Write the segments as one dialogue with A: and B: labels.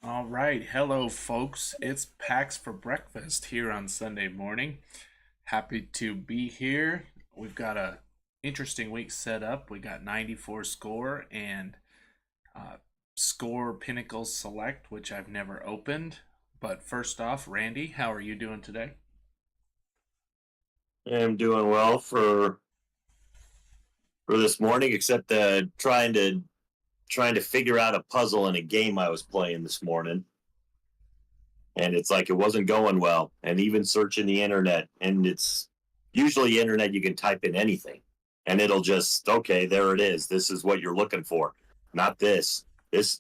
A: All right. Hello, folks. It's PAX for breakfast here on Sunday morning. Happy to be here. We've got a interesting week set up. We got 94 score and uh, score Pinnacle Select, which I've never opened. But first off, Randy, how are you doing today?
B: I'm doing well for this morning, except trying to figure out a puzzle in a game I was playing this morning, and it's like it wasn't going well. And even searching the internet, and it's usually internet you can type in anything, and it'll just okay, there it is. This is what you're looking for, not this. This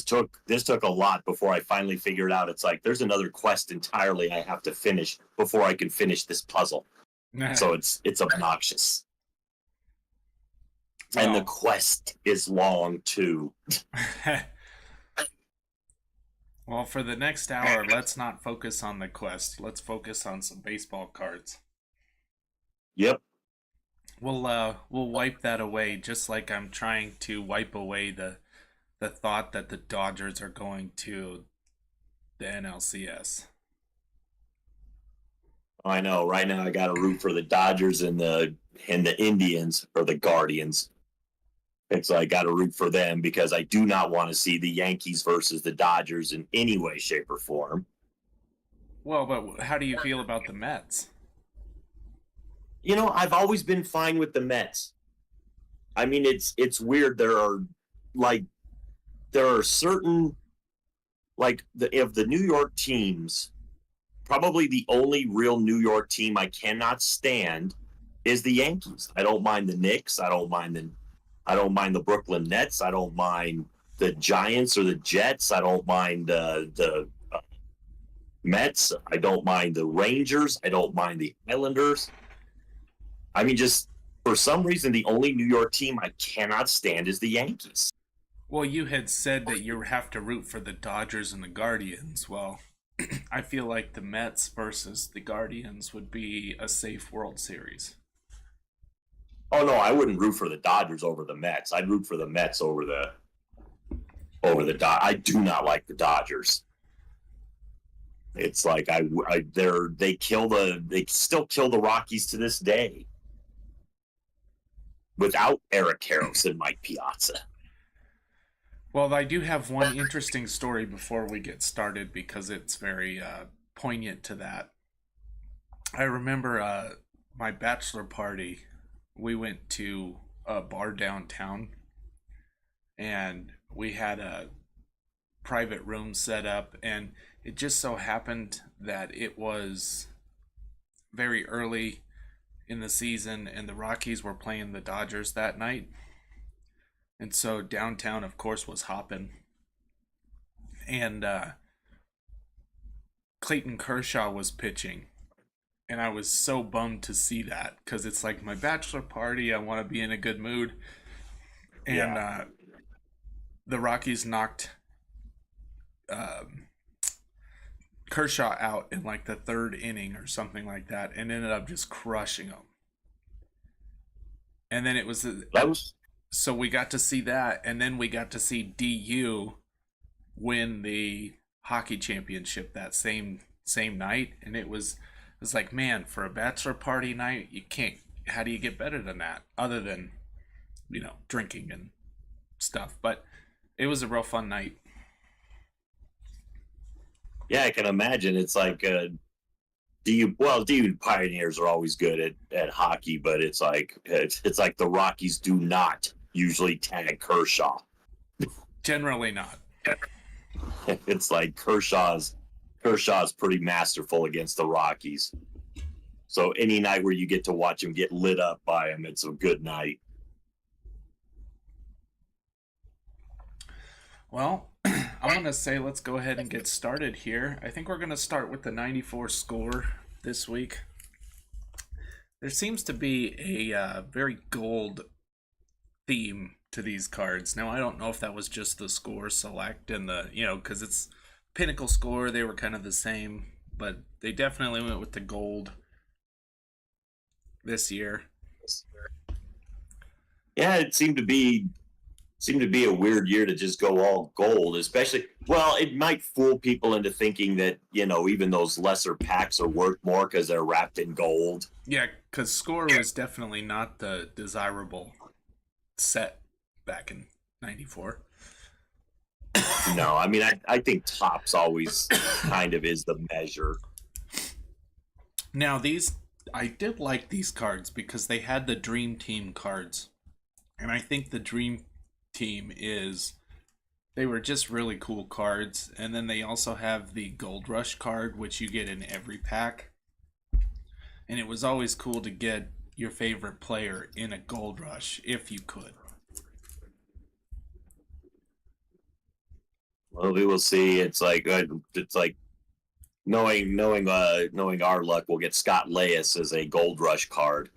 B: took a lot before I finally figured out. It's like there's another quest entirely I have to finish before I can finish this puzzle. So it's obnoxious. And the
A: Well,
B: quest is long too.
A: well, for the next hour, let's not focus on the quest. Let's focus on some baseball cards.
B: Yep.
A: We'll wipe that away, just like I'm trying to wipe away the thought that the Dodgers are going to the NLCS.
B: I know. Right now, I got to root for the Dodgers and the Indians or the Guardians. It's like I got to root for them because I do not want to see the Yankees versus the Dodgers in any way, shape, or form.
A: Well, but how do you feel about the Mets?
B: I've always been fine with the Mets. I mean, it's weird. Like there are certain like the of the New York teams. Probably the only real New York team I cannot stand is the Yankees. I don't mind the Knicks. I don't mind the Brooklyn Nets. I don't mind the Giants or the Jets. I don't mind the Mets. I don't mind the Rangers. I don't mind the Islanders. I mean, just for some reason, the only New York team I cannot stand is the Yankees.
A: Well, you had said that you have to root for the Dodgers and the Guardians. Well, I feel like the Mets versus the Guardians would be a safe World Series.
B: Oh no, I wouldn't root for the Dodgers over the Mets. I'd root for the Mets over the I do not like the Dodgers. It's like they still kill the Rockies to this day without Eric Karros and Mike Piazza.
A: Well, I do have one interesting story before we get started because it's very poignant to that. I remember my bachelor party. We went to a bar downtown and we had a private room set up, and it just so happened that it was very early in the season and the Rockies were playing the Dodgers that night. And so downtown, of course, was hopping. And Clayton Kershaw was pitching. And I was so bummed to see that because it's like my bachelor party. I want to be in a good mood. And
B: Yeah.
A: the Rockies knocked um, Kershaw out in like the third inning or something like that and ended up just crushing him. And then it was
B: That was
A: so we got to see that, and then we got to see DU win the hockey championship that same night, and it was like, man, for a bachelor party night, you can't. How do you get better than that? Other than drinking and stuff, but it was a real fun night.
B: yeah, I can imagine. It's like DU Pioneers are always good at hockey, but it's like the Rockies do not usually tag Kershaw.
A: Generally not.
B: It's like Kershaw's pretty masterful against the Rockies. So any night where you get to watch him get lit up by him, it's a good night.
A: Well, I'm gonna say let's go ahead and get started here. I think we're gonna start with the 94 score this week. There seems to be a very gold theme to these cards. Now, I don't know if that was just the score select and because it's Pinnacle score, they were kind of the same, but they definitely went with the gold this year.
B: Yeah, it seemed to be seemed to be a weird year to just go all gold, especially. Well, it might fool people into thinking that, even those lesser packs are worth more because they're wrapped in gold.
A: Yeah, because Score was definitely not the desirable set back in '94.
B: No, I mean, I think Topps always kind of is the measure.
A: Now, I did like these cards because they had the Dream Team cards. And I think the Dream Team they were just really cool cards. And then they also have the Gold Rush card, which you get in every pack. And it was always cool to get your favorite player in a Gold Rush if you could.
B: Well, we will see. It's like knowing our luck, we'll get Scott Laius as a Gold Rush card.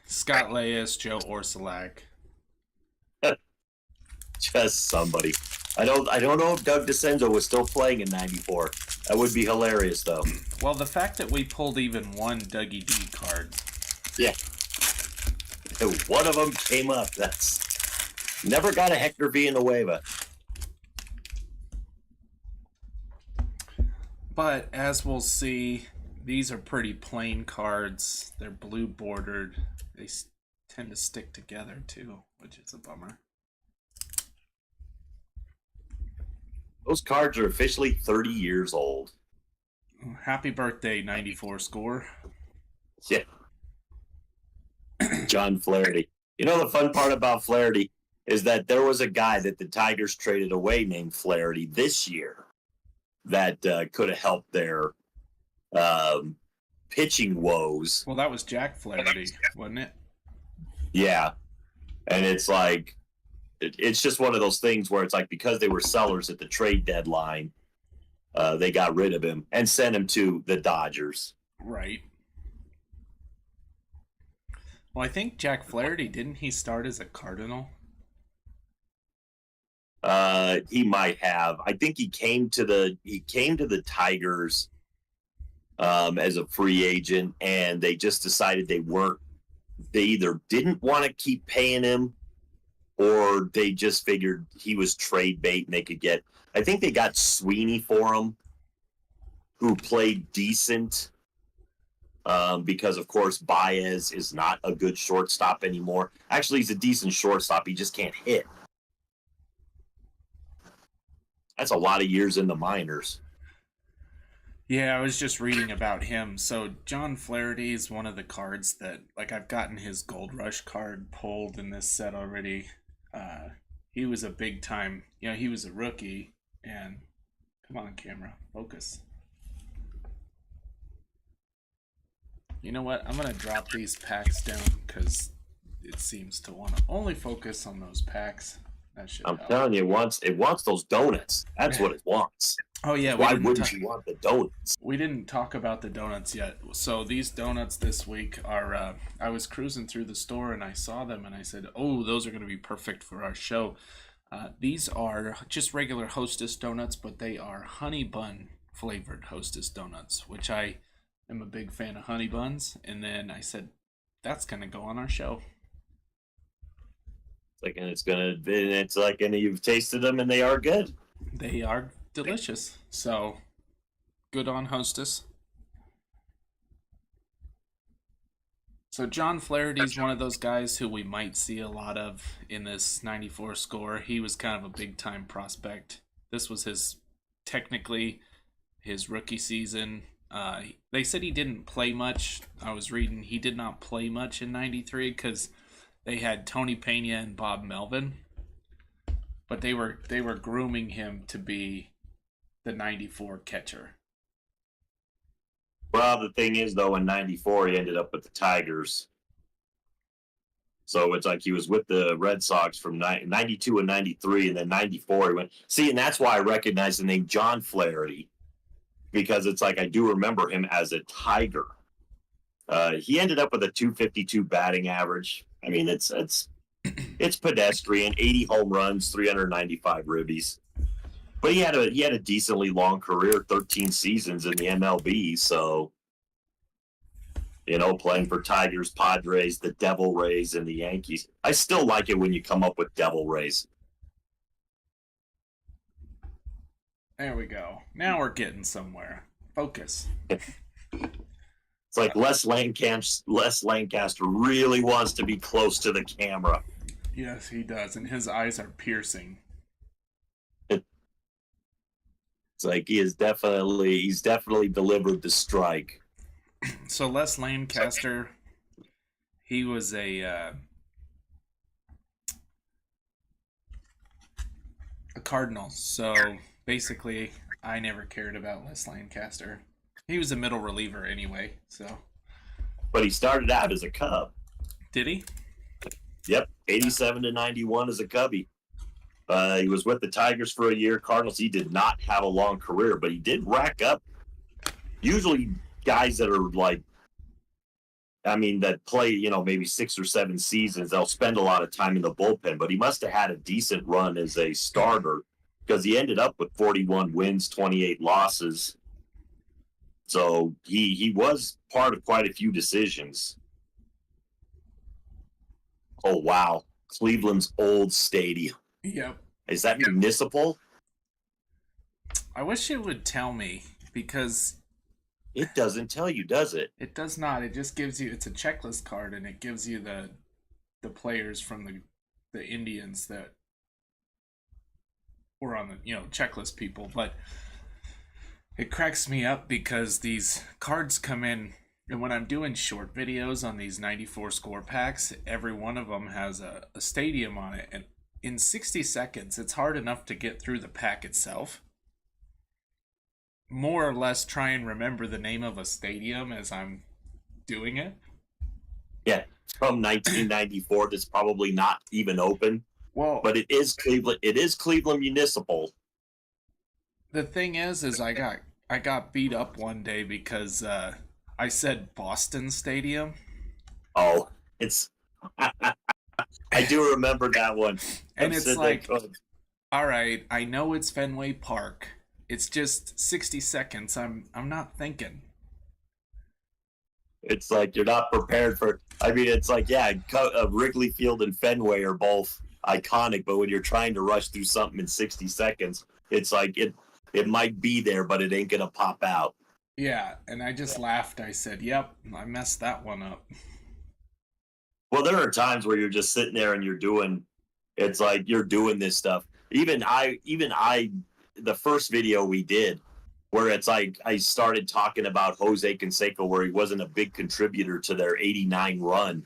A: Scott Laius, Joe Orsulak.
B: Just somebody. I don't know if Doug DeCenzo was still playing in '94. That would be hilarious, though.
A: Well, the fact that we pulled even one Dougie D card.
B: Yeah. One of them came up. That's never got a Hector Villanueva.
A: But as we'll see, these are pretty plain cards. They're blue bordered. They tend to stick together too, which is a bummer.
B: Those cards are officially 30 years old.
A: Happy birthday, '94 Score.
B: Yeah. John Flaherty. The fun part about Flaherty is that there was a guy that the Tigers traded away named Flaherty this year that could have helped their pitching woes.
A: Well, that was Jack Flaherty, wasn't it?
B: Yeah. And it's like, it's just one of those things where it's like, because they were sellers at the trade deadline, they got rid of him and sent him to the Dodgers.
A: Right. Well, I think Jack Flaherty, didn't he start as a Cardinal?
B: He might have. I think he came to the Tigers as a free agent, and they just decided they either didn't want to keep paying him, or they just figured he was trade bait and they could get. I think they got Sweeney for him, who played decent. Because of course Baez is not a good shortstop anymore. Actually, he's a decent shortstop. He just can't hit. That's a lot of years in the minors.
A: Yeah, I was just reading about him. So John Flaherty is one of the cards that, like, I've gotten his Gold Rush card pulled in this set already. He was a big time, he was a rookie, and come on, camera, focus. You know what? I'm going to drop these packs down because it seems to want to only focus on those packs. That should
B: I'm
A: help.
B: telling you, it wants those donuts. That's what it wants.
A: Oh, yeah.
B: Why wouldn't you want the donuts?
A: We didn't talk about the donuts yet. So these donuts this week are, I was cruising through the store and I saw them and I said, oh, those are going to be perfect for our show. These are just regular Hostess donuts, but they are honey bun flavored Hostess donuts, which I am a big fan of honey buns. And then I said, that's going to go on our show.
B: It's like, and you've tasted them and they are good.
A: They are delicious. So good on Hostess. So John Flaherty's one of those guys who we might see a lot of in this '94 Score. He was kind of a big time prospect. This was technically his rookie season. They said he didn't play much. I was reading he did not play much in '93 because they had Tony Pena and Bob Melvin, but they were grooming him to be the '94 catcher.
B: Well, the thing is, though, in '94 he ended up with the Tigers, so it's like he was with the Red Sox from '92 and '93, and then '94 he went. See, and that's why I recognize the name John Flaherty, because it's like I do remember him as a Tiger. He ended up with a .252 batting average. I mean, it's pedestrian. 80 home runs, 395 ribbies. But he had a decently long career, 13 seasons in the MLB. So, playing for Tigers, Padres, the Devil Rays, and the Yankees. I still like it when you come up with Devil Rays.
A: There we go. Now we're getting somewhere. Focus.
B: It's like Les Lancaster really wants to be close to the camera.
A: Yes, he does, and his eyes are piercing.
B: It's like he's definitely delivered the strike.
A: So Les Lancaster, he was a Cardinal. So basically, I never cared about Les Lancaster. He was a middle reliever anyway. So,
B: But he started out as a Cub.
A: did he?
B: Yep, 87 to 91 as a Cubby. He was with the Tigers for a year. Cardinals, he did not have a long career, but he did rack up. Usually guys that are like, that play, maybe 6 or 7 seasons, they'll spend a lot of time in the bullpen, but he must have had a decent run as a starter because he ended up with 41 wins, 28 losses. So he was part of quite a few decisions. Oh, wow. Cleveland's old stadium.
A: Yep.
B: Is that municipal?
A: I wish it would tell me because
B: It doesn't tell you, does it?
A: it does not. It just gives you. It's a checklist card, and it gives you the players from the Indians that were on the checklist people. But it cracks me up because these cards come in, and when I'm doing short videos on these 94 score packs, every one of them has a stadium on it, and in 60 seconds, it's hard enough to get through the pack itself. More or less try and remember the name of a stadium as I'm doing it.
B: Yeah, from 1994 that's probably not even open.
A: Well,
B: But it is Cleveland. It is Cleveland Municipal.
A: the thing is I got beat up one day because I said Boston Stadium.
B: Oh, it's. I do remember that one.
A: And it's like, all right, I know it's Fenway Park. It's just 60 seconds. I'm not thinking.
B: It's like you're not prepared for. It's like, yeah, Wrigley Field and Fenway are both iconic, but when you're trying to rush through something in 60 seconds, it's like it might be there, but it ain't gonna pop out.
A: Yeah, and I just laughed. I said, "Yep, I messed that one up."
B: Well, there are times where you're just sitting there and you're doing. It's like you're doing this stuff. Even I, the first video we did, where it's like I started talking about Jose Canseco, where he wasn't a big contributor to their '89 run.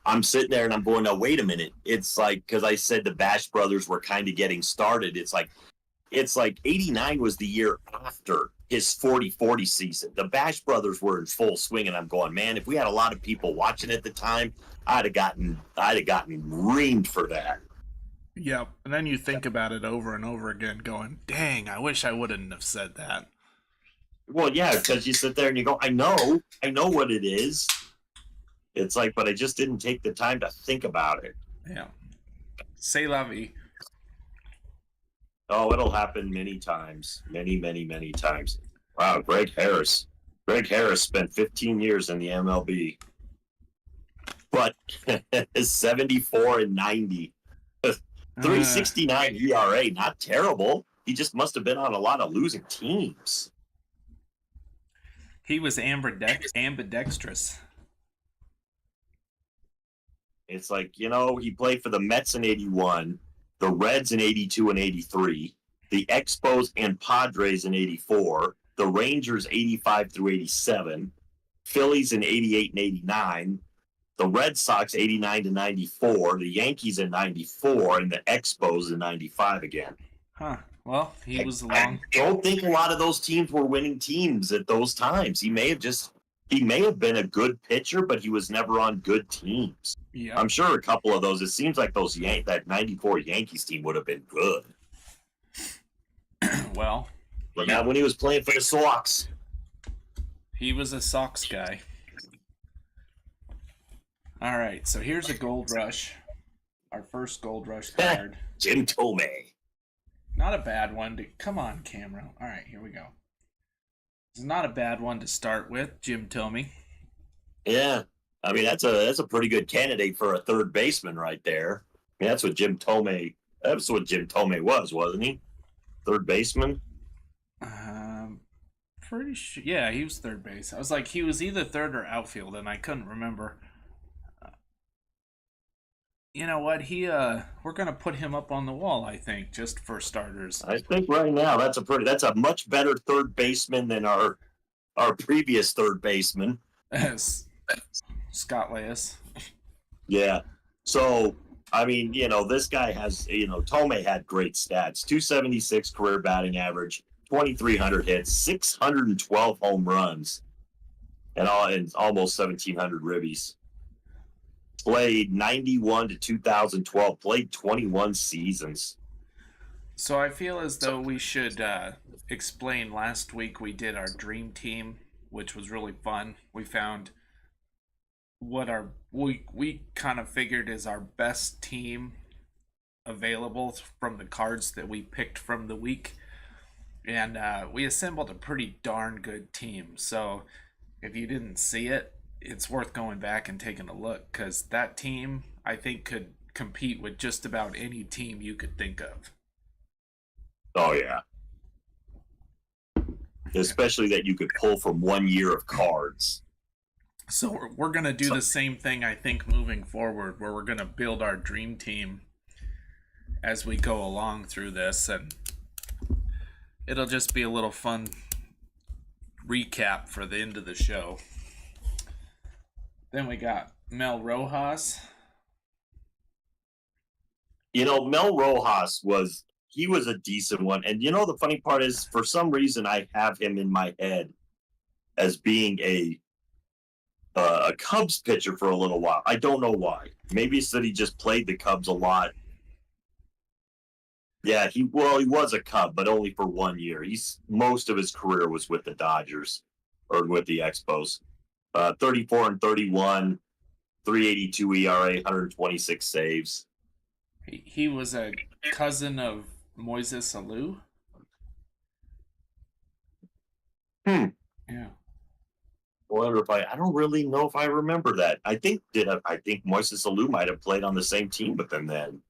B: I'm sitting there and I'm going, "No, wait a minute." It's like, because I said the Bash brothers were kind of getting started. It's like '89 was the year after his 40-40 season. The Bash brothers were in full swing, and I'm going, man, if we had a lot of people watching at the time, I'd have gotten reamed for that.
A: Yep. And then you think about it over and over again, going, "Dang, I wish I wouldn't have said that."
B: Well, yeah, because you sit there and you go, I know what it is. It's like, but I just didn't take the time to think about it.
A: Yeah. C'est la vie.
B: Oh, it'll happen many times. Many, many, many times. Wow, Greg Harris. Greg Harris spent 15 years in the MLB. But 74 and 90. 369 ERA, not terrible. He just must have been on a lot of losing teams.
A: He was ambidextrous.
B: It's like, he played for the Mets in 81, the Reds in 82 and 83, the Expos and Padres in 84, the Rangers 85 through 87, Phillies in 88 and 89, the Red Sox 89 to 94, the Yankees in 94, and the Expos in 95 again.
A: Huh. Well, he was long.
B: I don't think a lot of those teams were winning teams at those times. He may have been a good pitcher, but he was never on good teams.
A: Yeah.
B: I'm sure a couple of those. It seems like that 94 Yankees team would have been good.
A: Well,
B: But not when he was playing for the Sox.
A: he was a Sox guy. All right, so here's a Gold Rush. Our first Gold Rush card.
B: Jim Thome.
A: Not a bad one. Come on, camera. All right, here we go. It's not a bad one to start with, Jim Thome.
B: Yeah, that's a pretty good candidate for a third baseman right there. That's what Jim Thome. That's what Jim Thome was, wasn't he? Third baseman.
A: Um, Pretty sure. Yeah, he was third base. I was like, he was either third or outfield, and I couldn't remember. You know what? We're gonna put him up on the wall. I think just for starters.
B: I think right now that's a much better third baseman than our previous third baseman.
A: Scott Laius.
B: Yeah. So I mean, this guy has, Tome had great stats: 276 career batting average, 2,300 hits, 612 home runs, and almost 1,700 ribbies. Played 91 to 2012. Played 21 seasons.
A: So I feel as though we should explain. Last week we did our dream team, which was really fun. We found what we kind of figured is our best team available from the cards that we picked from the week, and we assembled a pretty darn good team. So if you didn't see it, it's worth going back and taking a look, because that team I think could compete with just about any team you could think of.
B: Oh yeah. Especially that you could pull from 1 year of cards.
A: So we're going to do the same thing, I think, moving forward, where we're going to build our dream team as we go along through this, and it'll just be a little fun recap for the end of the show. Then we got Mel Rojas.
B: Mel Rojas was a decent one. And the funny part is, for some reason, I have him in my head as being a Cubs pitcher for a little while. I don't know why. Maybe it's that he just played the Cubs a lot. Yeah, he was a Cub, but only for 1 year. Most of his career was with the Dodgers or with the Expos. 34 and 31, 382 ERA, 126 saves.
A: He was a cousin of Moises Alou. Yeah.
B: I wonder if I don't really know if I remember that. I think Moises Alou might have played on the same team with them then,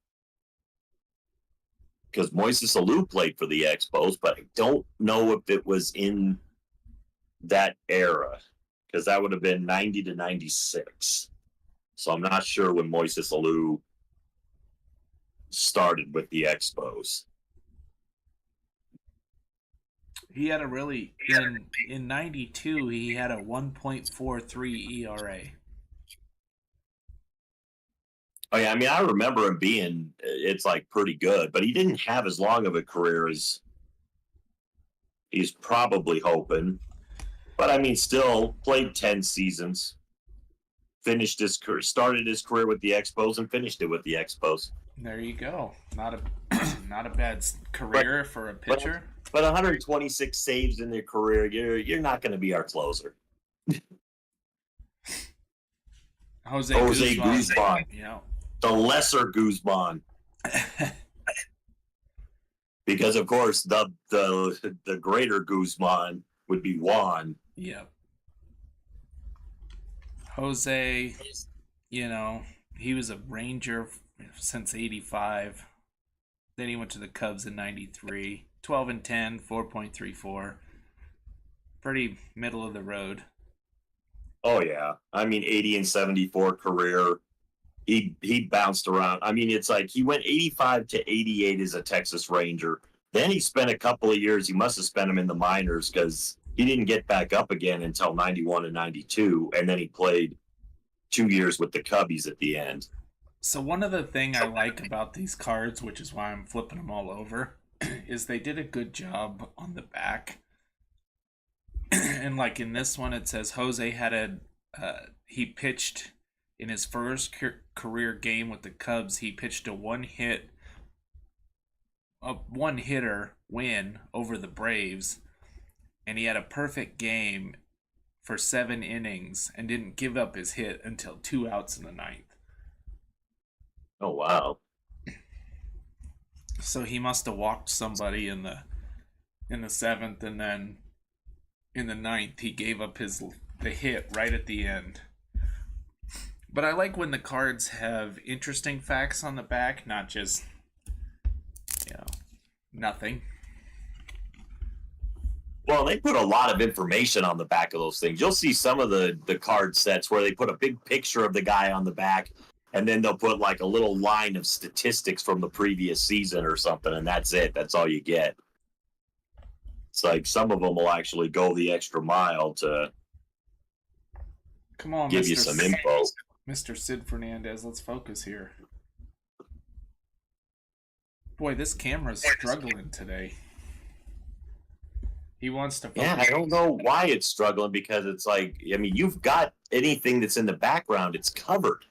B: because Moises Alou played for the Expos, but I don't know if it was in that era, because that would have been 90 to 96. So I'm not sure when Moises Alou started with the Expos.
A: He had a really in 92 he had a 1.43 ERA.
B: Oh yeah, I mean, I remember him being, it's like pretty good, but he didn't have as long of a career as he's probably hoping. But I mean, still played 10 seasons. Started his career with the Expos and finished it with the Expos.
A: There you go. Not a bad career for a pitcher.
B: But 126 saves in their career, you're not going to be our closer.
A: Jose
B: Guzman.
A: Yeah.
B: The lesser Guzman. Because of course the greater Guzman would be Juan.
A: Yep. Jose, he was a Ranger since 85. Then he went to the Cubs in 93. 12 and 10, 4.34. Pretty middle of the road.
B: Oh yeah. I mean, 80 and 74 career. He bounced around. I mean, it's like he went 85 to 88 as a Texas Ranger. Then he spent a couple of years, he must have spent them in the minors, because he didn't get back up again until 91 and 92, and then he played 2 years with the Cubbies at the end.
A: So one of the things I like about these cards, which is why I'm flipping them all over, is they did a good job on the back. And like in this one, it says Jose had he pitched in his first career game with the Cubs. He pitched a one-hitter win over the Braves, and he had a perfect game for 7 innings and didn't give up his hit until 2 outs in the ninth.
B: Oh wow!
A: So he must have walked somebody in the 7th, and then in the ninth he gave up the hit right at the end. But I like when the cards have interesting facts on the back, not just nothing.
B: Well, they put a lot of information on the back of those things. You'll see some of the card sets where they put a big picture of the guy on the back, and then they'll put like a little line of statistics from the previous season or something, and that's it. That's all you get. It's like some of them will actually go the extra mile to
A: Come on,
B: give you some info.
A: Mr. Sid Fernandez, let's focus here. Boy, this camera's struggling today. He wants to focus.
B: Yeah, I don't know why it's struggling, because it's like, I mean, you've got anything that's in the background, it's covered.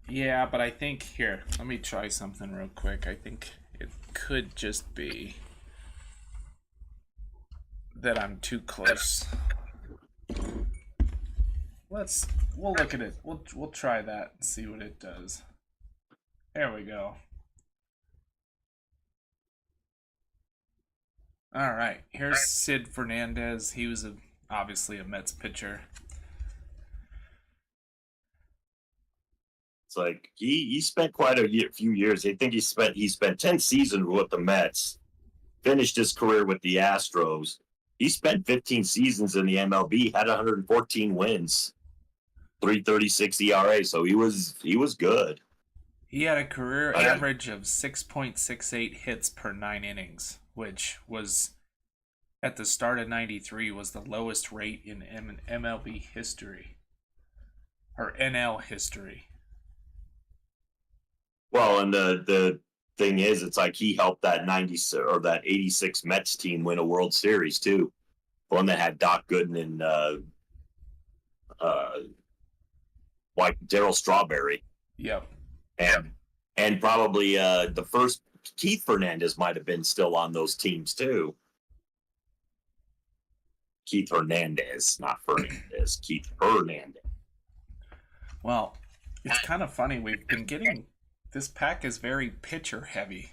A: Yeah, but I think, here, let me try something real quick. I think it could just be that I'm too close. We'll look at it. We'll try that and see what it does. There we go. All right, here's Sid Fernandez. He was obviously a Mets pitcher.
B: It's like he spent quite a few years. I think he spent 10 seasons with the Mets. Finished his career with the Astros. He spent 15 seasons in the MLB. Had 114 wins, 3.36 ERA. So he was good.
A: He had a career average of 6.68 hits per 9 innings, which was, at the start of '93, was the lowest rate in MLB history, or NL history.
B: Well, and the thing is, it's like he helped that 90 or that 86 Mets team win a World Series too. One that had Doc Gooden and like Darryl Strawberry.
A: Yep.
B: And probably the first Keith Fernandez might have been still on those teams too. Keith Hernandez, not Fernandez. Keith Hernandez.
A: Well, it's kind of funny. We've been getting, this pack is very pitcher heavy.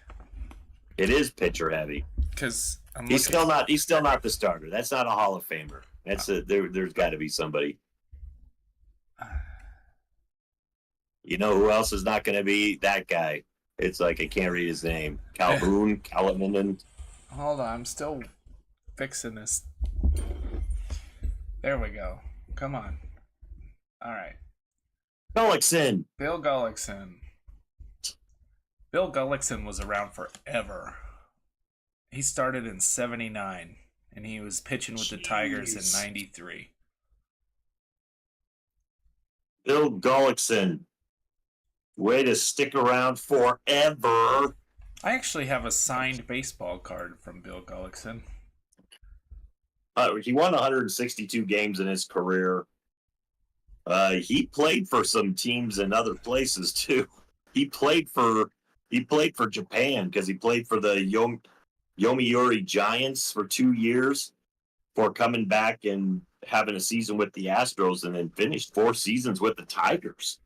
B: It is pitcher heavy.
A: Because
B: he's still not the starter. That's not a Hall of Famer. There's got to be somebody. You know who else is not going to be that guy? It's like I can't read his name. Calhoun, Calhoun.
A: Hold on, I'm still fixing this. There we go. Come on. All right.
B: Gullickson.
A: Bill Gullickson. Bill Gullickson was around forever. He started in '79, and he was pitching with the Tigers in '93.
B: Bill Gullickson. Way to stick around forever.
A: I actually have a signed baseball card from Bill Gullickson.
B: He won 162 games in his career. He played for some teams in other places too. He played for Japan, because he played for the Yomiuri Giants for 2 years before coming back and having a season with the Astros, and then finished 4 seasons with the Tigers.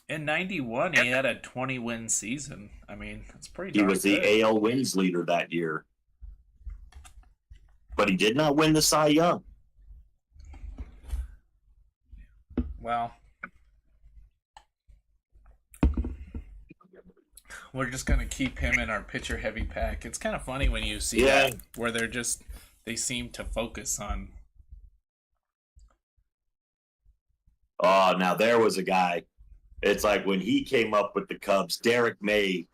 A: In '91, he had a 20-win season. I mean, that's pretty
B: He
A: darn
B: was
A: good.
B: the AL wins leader that year. But he did not win the Cy Young.
A: Well, we're just going to keep him in our pitcher-heavy pack. It's kind of funny when you see that, where they seem to focus on.
B: Oh, now there was a guy. It's like when he came up with the Cubs, Derek May.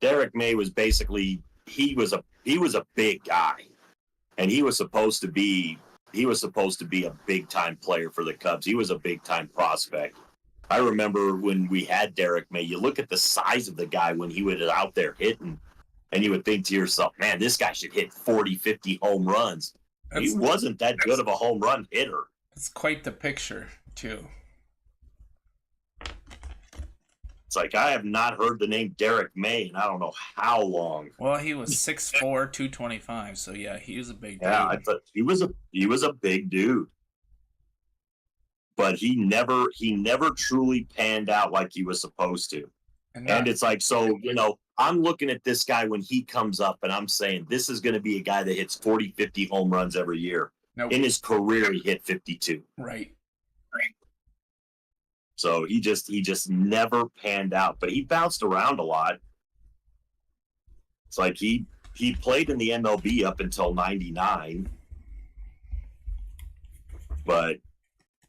B: Derek May was basically, he was a big guy, and he was supposed to be a big time player for the Cubs. He was a big time prospect. I remember when we had Derek May, you look at the size of the guy when he was out there hitting, and you would think to yourself, man, this guy should hit 40, 50 home runs. He wasn't that good of a home run hitter.
A: It's quite the picture, too.
B: It's like, I have not heard the name Derek May in I don't know how long.
A: Well, he was 6'4", 225, so yeah, he was a big dude.
B: Yeah, I thought he was a big dude. But he never truly panned out like he was supposed to. And it's like, so, I'm looking at this guy when he comes up, and I'm saying, this is going to be a guy that hits 40, 50 home runs every year.
A: Nope.
B: In his career, he hit 52.
A: Right.
B: So he just never panned out, but he bounced around a lot. It's like he played in the MLB up until '99, but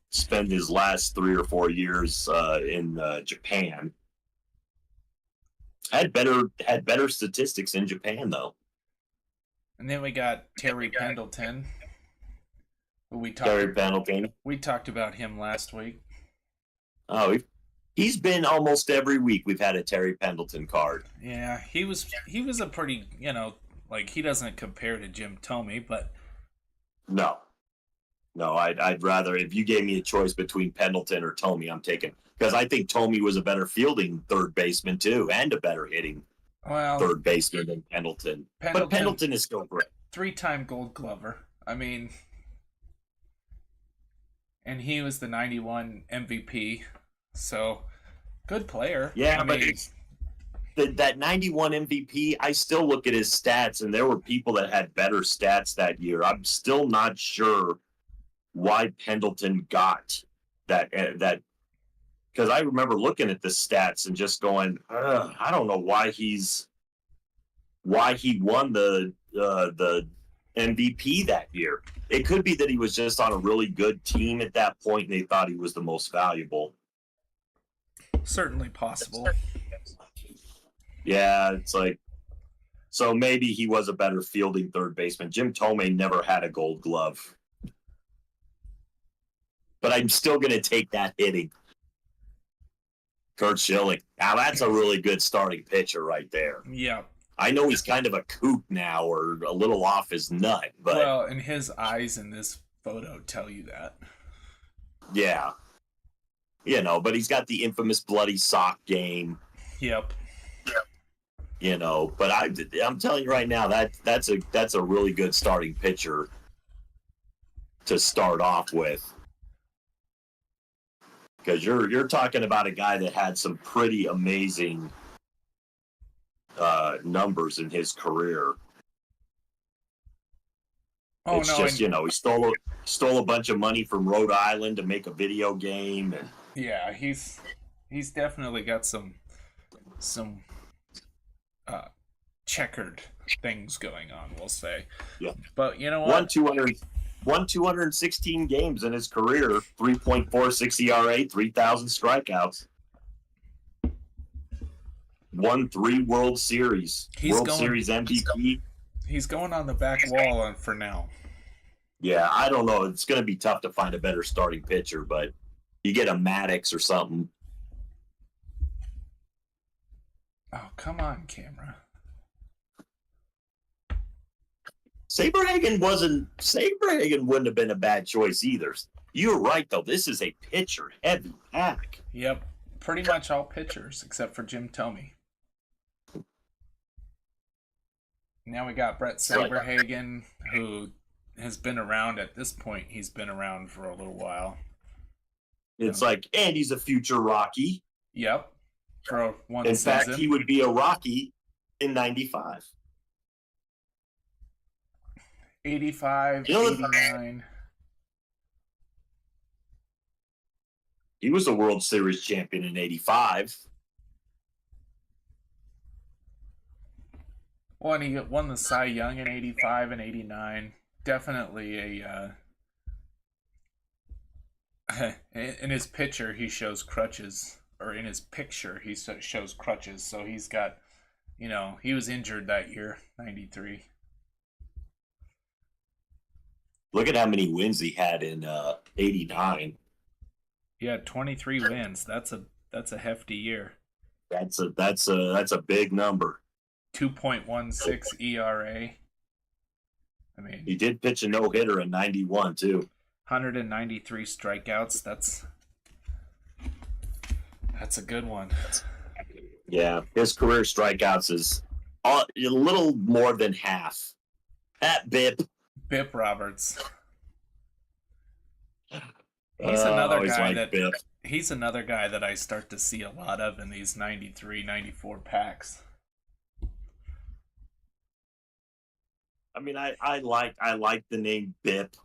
B: spent his last 3 or 4 years in Japan. Had better statistics in Japan though.
A: And then we got Terry Pendleton.
B: Terry Pendleton.
A: We talked about him last week.
B: Oh, he's been almost every week. We've had a Terry Pendleton card.
A: Yeah, he was a pretty, like he doesn't compare to Jim Thome, but
B: no, I'd rather, if you gave me a choice between Pendleton or Thome, I'm taking, because I think Thome was a better fielding third baseman too, and a better hitting third baseman than Pendleton. But Pendleton is still great.
A: 3-time Gold Glover. I mean, and he was the 91 MVP. So, good player.
B: Yeah, but that 91 MVP, I still look at his stats, and there were people that had better stats that year. I'm still not sure why Pendleton got that because I remember looking at the stats and just going, I don't know why he won the MVP that year. It could be that he was just on a really good team at that point, and they thought he was the most valuable.
A: Certainly possible.
B: Yeah, it's like, so maybe he was a better fielding third baseman. Jim Thome never had a Gold Glove. But I'm still going to take that hitting. Curt Schilling. Now, that's a really good starting pitcher right there.
A: Yeah.
B: I know he's kind of a kook now, or a little off his nut, but...
A: Well, and his eyes in this photo tell you that.
B: Yeah. But he's got the infamous bloody sock game.
A: Yep.
B: But I'm telling you right now, that's a really good starting pitcher to start off with. Because you're talking about a guy that had some pretty amazing numbers in his career.
A: Oh,
B: it's
A: no,
B: just, he stole a bunch of money from Rhode Island to make a video game. And
A: yeah, he's definitely got some checkered things going on, we'll say.
B: Yeah.
A: But you know what?
B: Won 216 games in his career, 3.46 ERA, 3,000 strikeouts. Won 3 World Series. Series MVP.
A: He's going on the back wall for now.
B: Yeah, I don't know. It's going to be tough to find a better starting pitcher, but you get a Maddox or something.
A: Oh, come on, camera.
B: Saberhagen wouldn't have been a bad choice either. You're right, though. This is a pitcher-heavy pack.
A: Yep. Pretty much all pitchers, except for Jim Thome. Now we got Brett Saberhagen, who has been around at this point. He's been around for a little while.
B: It's like, and he's a future Rocky.
A: Yep. For one
B: In
A: season.
B: fact, he would be a Rocky in 95.
A: 85, 89.
B: He was a World Series champion in 85.
A: Well, and he won the Cy Young in 85 and 89. Definitely a... in his picture, he shows crutches. Or in his picture, he shows crutches. So he's got, he was injured that year, 93.
B: Look at how many wins he had in 89.
A: He had 23 wins. That's a hefty year.
B: That's a big number.
A: 2.16 ERA. I mean,
B: he did pitch a no-hitter in 91 too.
A: 193 strikeouts. That's a good one.
B: Yeah, his career strikeouts is a little more than half. At Bip
A: Roberts. He's another guy
B: Bip.
A: He's another guy that I start to see a lot of in these 93, 94 packs.
B: I mean, I like the name Bip.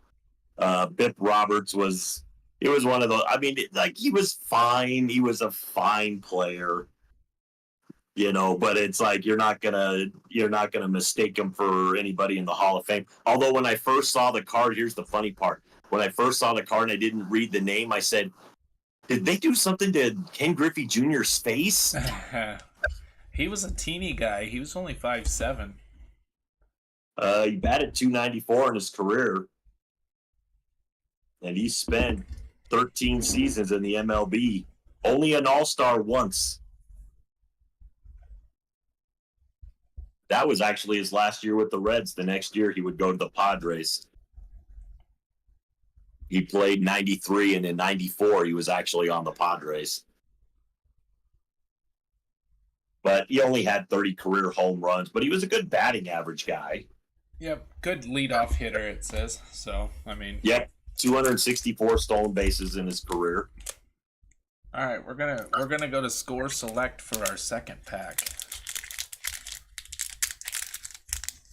B: Bip Roberts was one of those. I mean, he was fine. He was a fine player, But it's like you're not gonna mistake him for anybody in the Hall of Fame. Although when I first saw the card, here's the funny part: when I first saw the card and I didn't read the name, I said, did they do something to Ken Griffey Jr.'s face?
A: He was a teeny guy. He was only 5'7".
B: He batted .294 in his career, and he spent 13 seasons in the MLB. Only an All-Star once. That was actually his last year with the Reds. The next year, he would go to the Padres. He played 93, and in 94, he was actually on the Padres. But he only had 30 career home runs, but he was a good batting average guy.
A: Yep, good leadoff hitter, it says. So, I mean...
B: Yep, 264 stolen bases in his career.
A: All right, we're gonna go to Score Select for our second pack.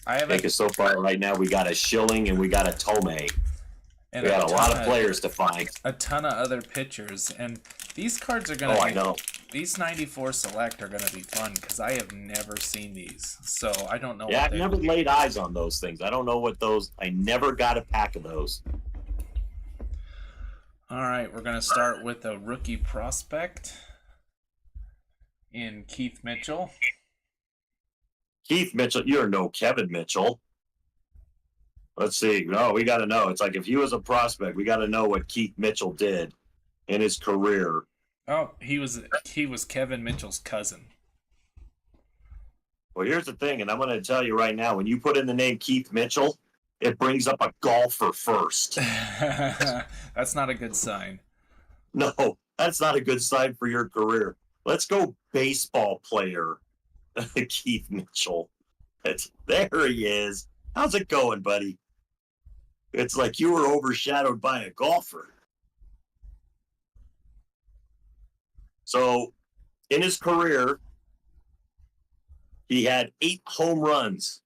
B: I think so far right now we got a Schilling and we got a Tomei.
A: And
B: we got a lot of players to find.
A: A ton of other pitchers, and these cards are gonna.
B: Oh, I know.
A: These 94 Select are gonna be fun because I have never seen these, so I don't know.
B: Yeah, I've never laid eyes on those things. I don't know what those. I never got a pack of those.
A: All right, we're gonna start with a rookie prospect in Keith Mitchell.
B: Keith Mitchell, you're no Kevin Mitchell. Let's see. No, we got to know. It's like if he was a prospect, we got to know what Keith Mitchell did in his career.
A: Oh, he was Kevin Mitchell's cousin.
B: Well, here's the thing, and I'm going to tell you right now, when you put in the name Keith Mitchell, it brings up a golfer first.
A: That's not a good sign.
B: No, that's not a good sign for your career. Let's go baseball player, Keith Mitchell. There he is. How's it going, buddy? It's like you were overshadowed by a golfer. So, in his career, he had 8 home runs,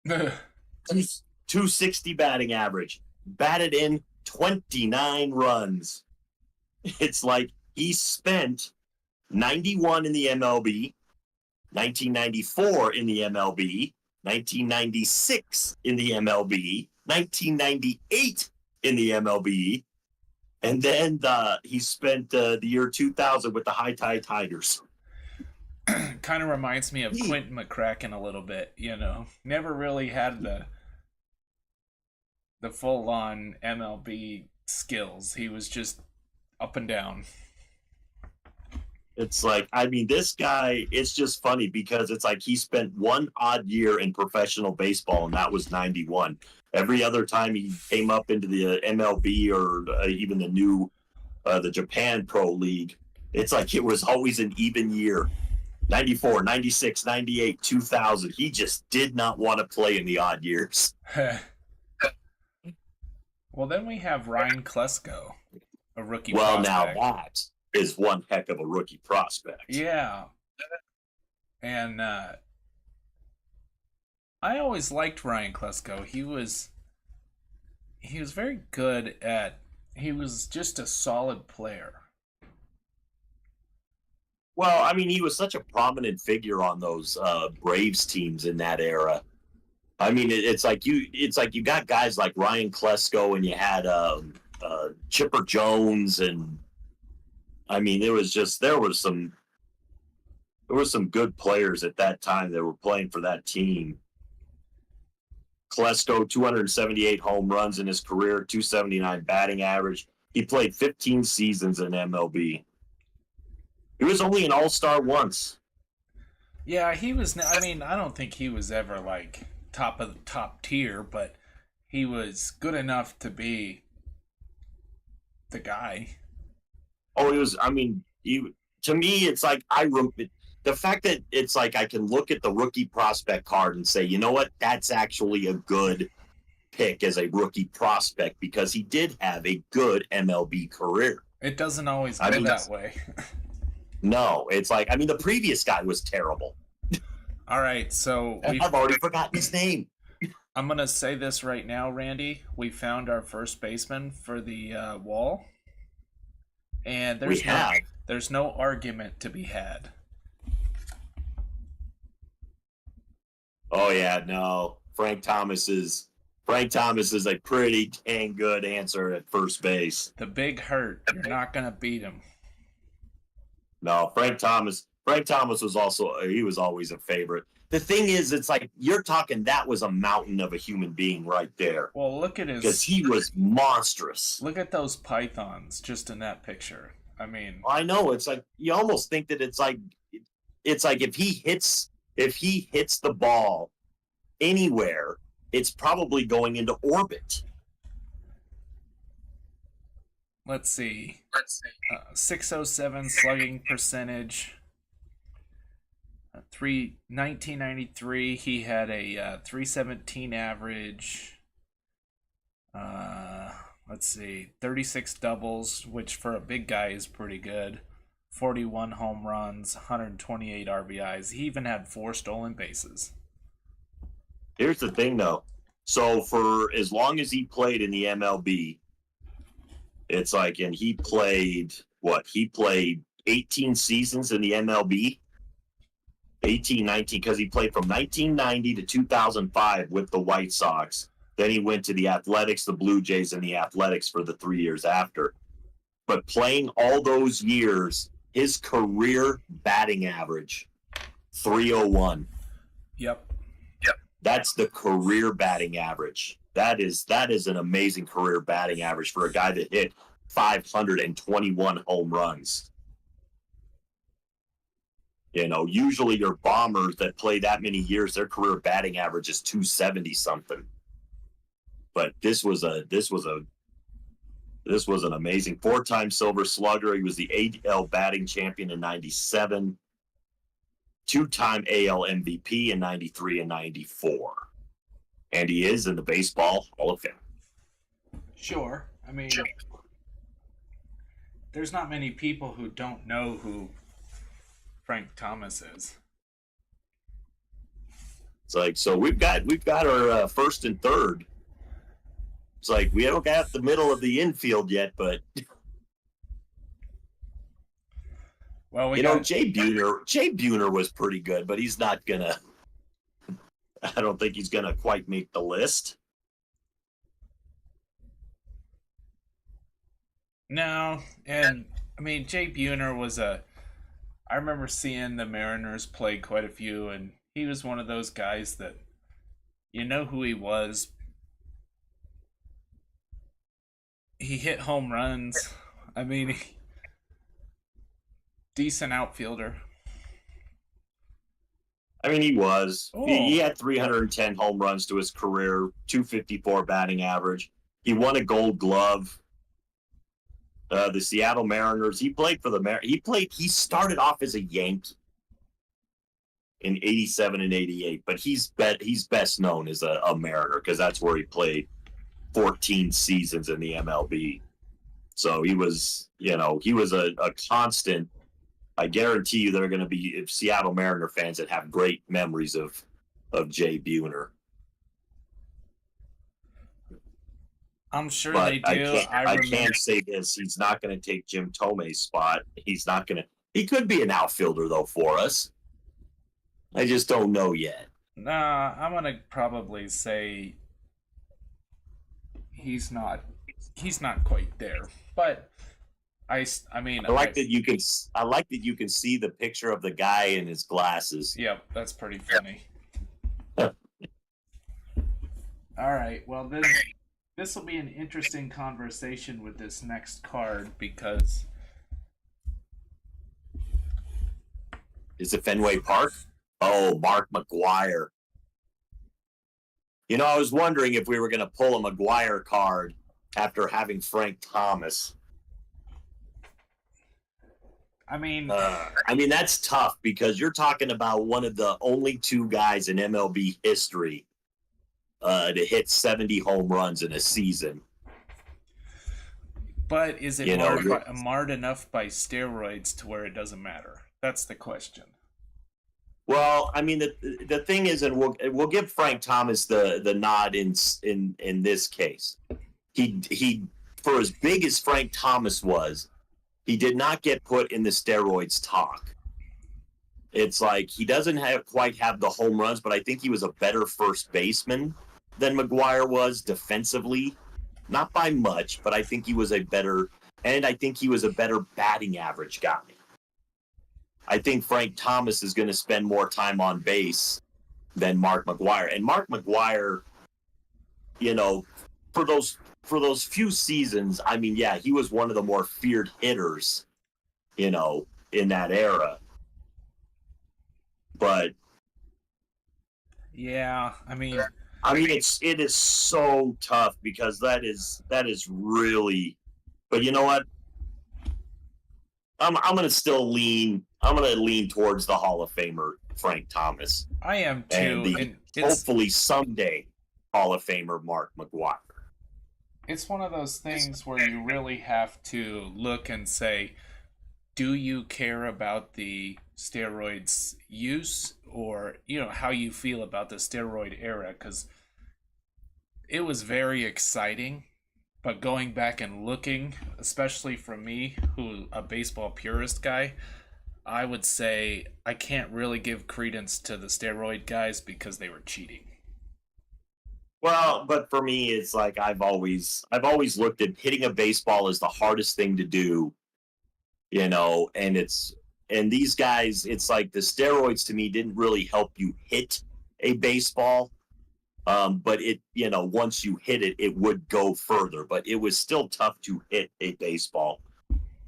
B: 260 batting average, batted in 29 runs. It's like he spent 91 in the MLB, 1994 in the MLB, 1996 in the MLB, 1998 in the MLB, and then he spent the year 2000 with the High Tide Tigers.
A: Kind of reminds me of Quentin McCracken a little bit, you know. Never really had the full-on MLB skills. He was just up and down.
B: It's like, I mean, this guy, it's just funny because it's like he spent one odd year in professional baseball, and that was 91. Every other time he came up into the MLB or even the new, the Japan Pro League, it's like it was always an even year. 94, 96, 98, 2000. He just did not want to play in the odd years.
A: Well, then we have Ryan Klesko, a rookie
B: prospect.
A: Now
B: that is one heck of a rookie prospect.
A: Yeah. And I always liked Ryan Klesko. He was very good he was just a solid player.
B: Well, I mean, he was such a prominent figure on those Braves teams in that era. I mean, it's like you got guys like Ryan Klesko, and you had Chipper Jones, and I mean, there was some good players at that time that were playing for that team. Klesko, 278 home runs in his career, 279 batting average. He played 15 seasons in MLB. He was only an All-Star once.
A: Yeah, he was. I mean, I don't think he was ever like top of the top tier, but he was good enough to be the guy.
B: Oh, he was. I mean, to me, it's like the fact that it's like I can look at the rookie prospect card and say, you know what, that's actually a good pick as a rookie prospect because he did have a good MLB career.
A: It doesn't always go that way.
B: No, it's like, I mean, the previous guy was terrible.
A: All right, so
B: I've already forgotten his name.
A: I'm going to say this right now, Randy. We found our first baseman for the wall. And there's no argument to be had.
B: Oh, yeah, no. Frank Thomas Frank Thomas is a pretty dang good answer at first base.
A: The big hurt. You're not going to beat him.
B: No, Frank Thomas. Frank Thomas was always a favorite. The thing is, it's like you're talking. That was a mountain of a human being right there.
A: Well, look at his.
B: Because he was monstrous.
A: Look at those pythons just in that picture. I mean,
B: I know. It's like you almost think that it's like if he hits the ball anywhere, it's probably going into orbit.
A: Let's see. 607 slugging percentage. 1993, he had a 317 average. Let's see, 36 doubles, which for a big guy is pretty good. 41 home runs, 128 RBIs. He even had 4 stolen bases.
B: Here's the thing, though. So for as long as he played in the MLB, it's like, and he played 18 seasons in the MLB. 19, because he played from 1990 to 2005 with the White Sox. Then he went to the Athletics, the Blue Jays, and the Athletics for the 3 years after. But playing all those years, his career batting average, 301.
A: Yep.
B: That's the career batting average. That is an amazing career batting average for a guy that hit 521 home runs. You know, usually your bombers that play that many years, their career batting average is 270 something. But this was an amazing 4-time Silver Slugger. He was the AL batting champion in 97, 2-time AL MVP in 93 and 94. And he is in the Baseball Hall of Fame.
A: Sure. I mean, there's not many people who don't know who Frank Thomas is.
B: It's like, so we've got our first and third. It's like we don't got the middle of the infield yet, but
A: well,
B: Jay Buhner was pretty good, but he's not gonna. I don't think he's gonna quite make the list.
A: No, and I mean Jay Buhner was I remember seeing the Mariners play quite a few, and he was one of those guys that you know who he was. He hit home runs. I mean, decent outfielder.
B: I mean, he was. He had 310 home runs to his career, 254 batting average. He won a Gold Glove. The Seattle Mariners. He played for the He started off as a Yankee in 87 and 88, but he's best known as a Mariner because that's where he played 14 seasons in the MLB. So he was a constant. I guarantee you there are going to be Seattle Mariner fans that have great memories of Jay Buhner.
A: I'm sure
B: But
A: they do.
B: I can't say this. He's not going to take Jim Tome's spot. He's not going to. He could be an outfielder, though, for us. I just don't know yet.
A: Nah, I'm going to probably say he's not quite there. But I mean,
B: I like that you can see the picture of the guy in his glasses.
A: Yep, that's pretty funny. All right, well then this will be an interesting conversation with this next card because
B: is it Fenway Park? Oh, Mark McGwire. You know, I was wondering if we were going to pull a McGwire card after having Frank Thomas.
A: I mean,
B: that's tough because you're talking about one of the only 2 guys in MLB history to hit 70 home runs in a season.
A: But is it marred enough by steroids to where it doesn't matter? That's the question.
B: Well, I mean, the thing is, and we'll give Frank Thomas the nod in this case. He for as big as Frank Thomas was, he did not get put in the steroids talk. It's like he doesn't quite have the home runs, but I think he was a better first baseman than McGuire was defensively, not by much, but I think he was a better batting average guy. I think Frank Thomas is going to spend more time on base than Mark McGuire. And Mark McGuire, you know, for those few seasons, I mean, yeah, he was one of the more feared hitters, you know, in that era. But
A: Yeah,
B: it is so tough because that is really. But you know what? I'm gonna lean towards the Hall of Famer Frank Thomas
A: I am
B: and
A: too,
B: the
A: and
B: hopefully someday Hall of Famer Mark McGuire.
A: it's one of those things where you really have to look and say, do you care about the steroids use, or how you feel about the steroid era? Because it was very exciting, but going back and looking, especially for me, who a baseball purist guy, I would say I can't really give credence to the steroid guys because they were cheating.
B: Well, but for me, it's like I've always looked at hitting a baseball as the hardest thing to do, and these guys, it's like the steroids to me didn't really help you hit a baseball. But once you hit it, it would go further. But it was still tough to hit a baseball.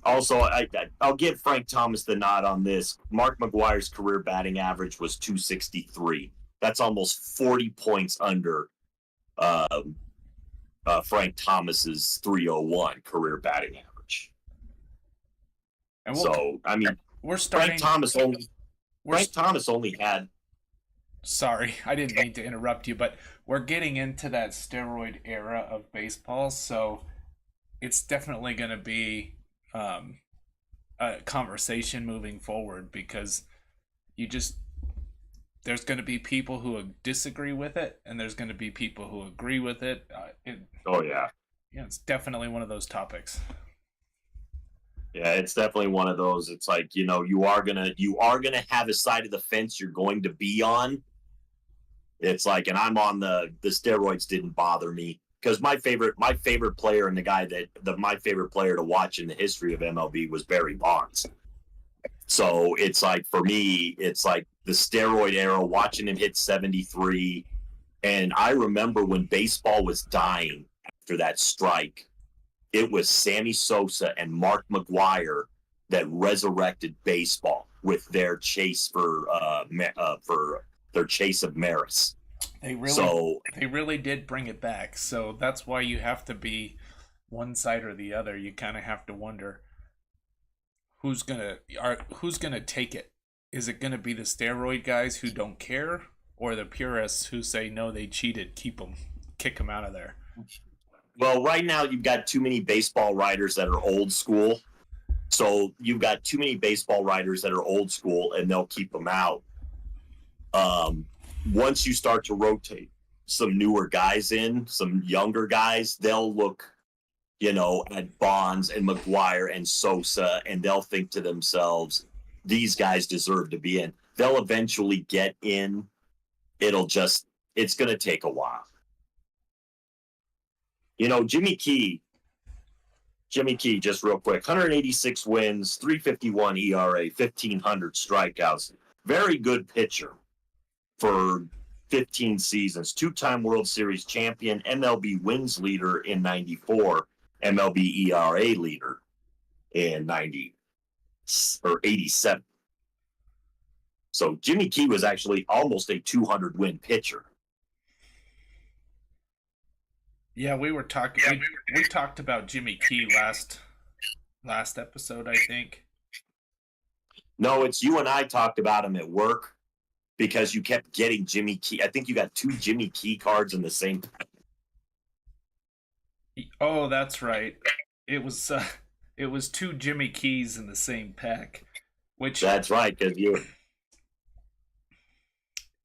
B: Also, I'll give Frank Thomas the nod on this. Mark McGuire's career batting average was 263. That's almost 40 points under uh, Frank Thomas's 301 career batting average.
A: And
B: So, I mean,
A: we're
B: Frank
A: starting.
B: Thomas only
A: We're
B: Frank Thomas only had.
A: Sorry, I didn't mean to interrupt you, but we're getting into that steroid era of baseball, so it's definitely going to be um, a conversation moving forward, because you just there's going to be people who disagree with it, and there's going to be people who agree with it.
B: Oh yeah,
A: Yeah, it's definitely one of those topics.
B: yeah, it's definitely one of those. It's like you are gonna have a side of the fence you're going to be on. It's like, and I'm on the steroids didn't bother me because my favorite player and my favorite player to watch in the history of MLB was Barry Bonds. So it's like, for me, it's like the steroid era, watching him hit 73. And I remember when baseball was dying after that strike, it was Sammy Sosa and Mark McGuire that resurrected baseball with their chase for their chase of Maris.
A: They really
B: So
A: they really did bring it back. So that's why you have to be one side or the other. You kind of have to wonder who's gonna take it. Is it gonna be the steroid guys who don't care, or the purists who say no, they cheated, kick them out of there?
B: well, right now you've got too many baseball writers that are old school. So you've got too many baseball writers that are old school, and they'll keep them out. Um, Once you start to rotate some newer guys in, some younger guys, they'll look, at Bonds and McGuire and Sosa, and they'll think to themselves, these guys deserve to be in. They'll eventually get in. It's going to take a while. Jimmy Key, just real quick, 186 wins, 351 ERA, 1,500 strikeouts. Very good pitcher for 15 seasons. Two-time World Series champion, MLB wins leader in 94, MLB ERA leader in 90 or 87. So Jimmy Key was actually almost a 200-win pitcher.
A: Yeah, we talked about Jimmy Key last episode, I think.
B: No, it's you and I talked about him at work because you kept getting Jimmy Key. I think you got two Jimmy Key cards in the same.
A: Oh, that's right. It was two Jimmy Keys in the same pack, which
B: That's right, because you.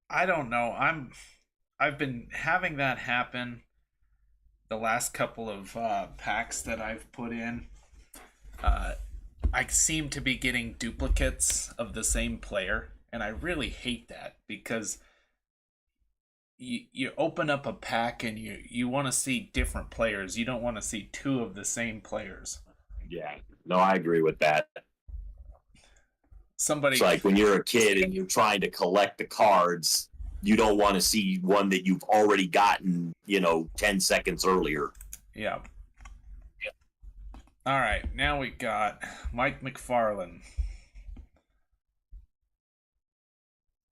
A: I don't know. I've been having that happen the last couple of packs that I've put in. Uh, I seem to be getting duplicates of the same player, and I really hate that because you open up a pack and you want to see different players. You don't want to see two of the same players.
B: Yeah. No, I agree with that. It's
A: Somebody,
B: like when you're a kid and you're trying to collect the cards, you don't want to see one that you've already gotten, 10 seconds earlier.
A: yeah. All right, now we got Mike McFarland.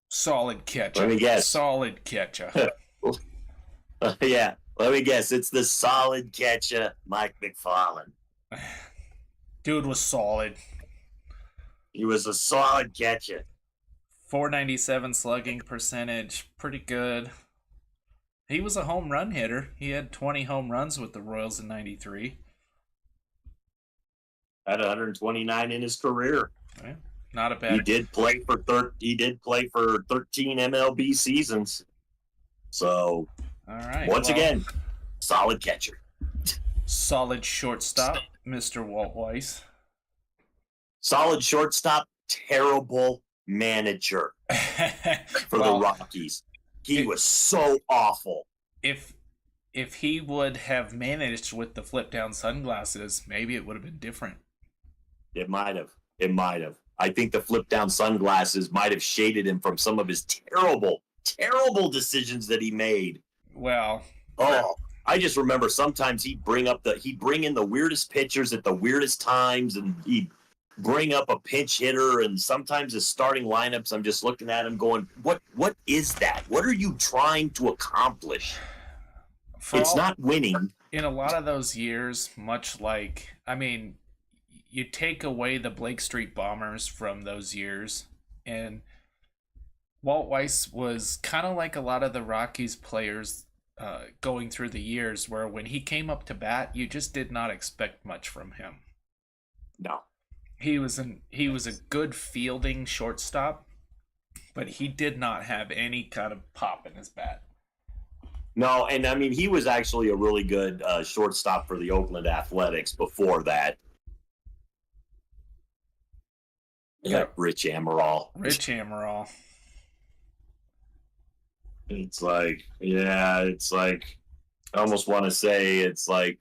A: Solid catcher.
B: Let me guess.
A: Solid catcher.
B: Yeah, let me guess. It's the solid catcher, Mike McFarland.
A: Dude was solid.
B: He was a solid catcher.
A: 497 slugging percentage, pretty good. He was a home run hitter. He had 20 home runs with the Royals in '93.
B: Had 129 in his career.
A: Yeah, not a bad.
B: He did play for 13 MLB seasons. So,
A: all right.
B: Once again, solid catcher.
A: Solid shortstop, Mr. Walt Weiss.
B: Solid shortstop, terrible manager for the Rockies. He was so awful.
A: If he would have managed with the flip down sunglasses, maybe it would have been different.
B: It might have. I think the flip down sunglasses might have shaded him from some of his terrible, terrible decisions that he made.
A: Well,
B: I just remember sometimes he'd bring in the weirdest pitchers at the weirdest times, and he'd bring up a pinch hitter, and sometimes his starting lineups, I'm just looking at him going, what is that? What are you trying to accomplish? It's not winning.
A: In a lot of those years, much like, you take away the Blake Street Bombers from those years, and Walt Weiss was kind of like a lot of the Rockies players going through the years, where when he came up to bat, you just did not expect much from him.
B: No.
A: He was a good fielding shortstop, but he did not have any kind of pop in his bat.
B: No, and he was actually a really good shortstop for the Oakland Athletics before that. Yeah, Rich Amaral. It's like, I almost want to say it's like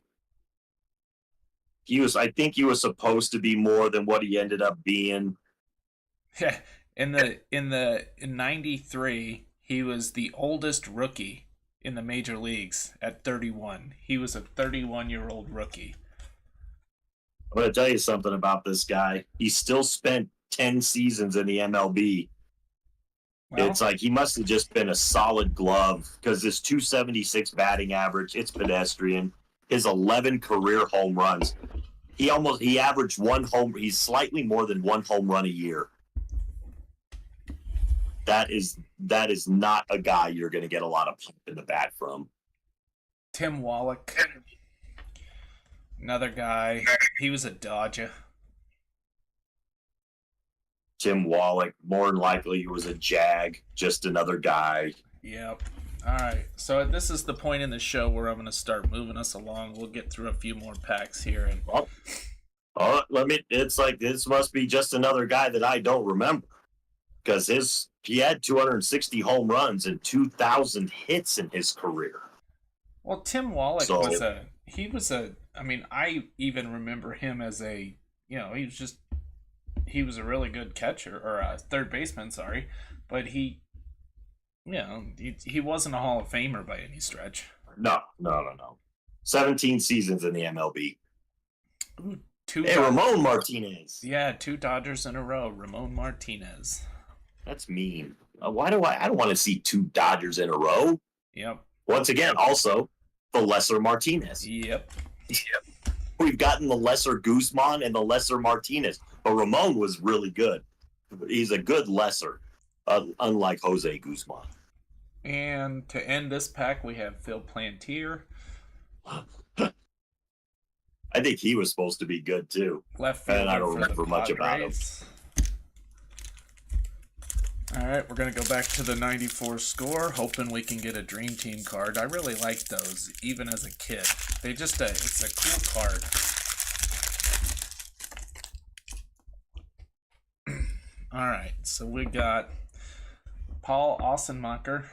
B: I think he was supposed to be more than what he ended up being.
A: Yeah, in '93, he was the oldest rookie in the major leagues at 31. He was a 31-year-old rookie.
B: I'm going to tell you something about this guy. He still spent 10 seasons in the MLB. Well, it's like he must have just been a solid glove, because his 276 batting average, it's pedestrian. His 11 career home runs. He averaged he's slightly more than one home run a year. That is not a guy you're going to get a lot of pump in the bat from.
A: Tim Wallach, another guy. He was a Dodger.
B: Tim Wallach, more than likely he was a Jag, just another guy.
A: Yep. All right, so this is the point in the show where I'm going to start moving us along. We'll get through a few more packs here.
B: It's like this must be just another guy that I don't remember, because he had 260 home runs and 2,000 hits in his career.
A: Well, Tim Wallach I even remember him as he was a really good catcher, or a third baseman, sorry, but he wasn't a Hall of Famer by any stretch.
B: No. 17 seasons in the MLB.
A: Ooh,
B: Ramon Martinez.
A: Yeah, 2 Dodgers in a row. Ramon Martinez.
B: That's mean. I don't want to see 2 Dodgers in a row.
A: Yep.
B: Once again, also, the lesser Martinez.
A: Yep.
B: We've gotten the lesser Guzman and the lesser Martinez. But Ramon was really good. He's a good lesser, unlike Jose Guzman.
A: And to end this pack, we have Phil Plantier.
B: I think he was supposed to be good, too.
A: Left fielder,
B: and I don't remember much about him.
A: All right, we're going to go back to the 94 score, hoping we can get a Dream Team card. I really liked those, even as a kid. It's a cool card. All right, so we got Paul Ossenmacher,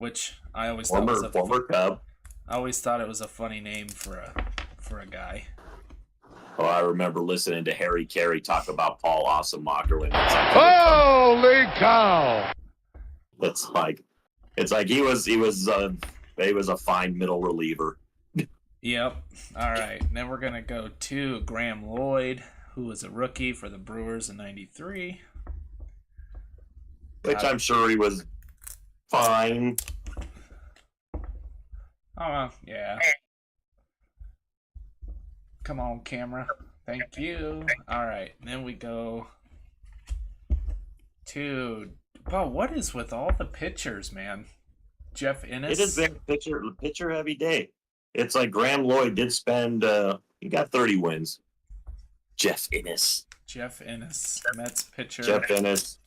A: which I always thought was
B: former Cub.
A: I always thought it was a funny name for a guy.
B: Oh, I remember listening to Harry Carey talk about Paul Ossenmacher when it's like,
C: holy cow!
B: It's like he was a fine middle reliever.
A: Yep. All right. Then we're gonna go to Graham Lloyd, who was a rookie for the Brewers in '93.
B: Which I'm sure he was fine.
A: Oh, yeah. Come on, camera. Thank you. All right. Then we go to... Wow, what is with all the pitchers, man? Jeff Innes?
B: It has been a pitcher heavy day. It's like Graham Lloyd did spend, he got 30 wins. Jeff Innes,
A: Mets pitcher.
B: Jeff Innes.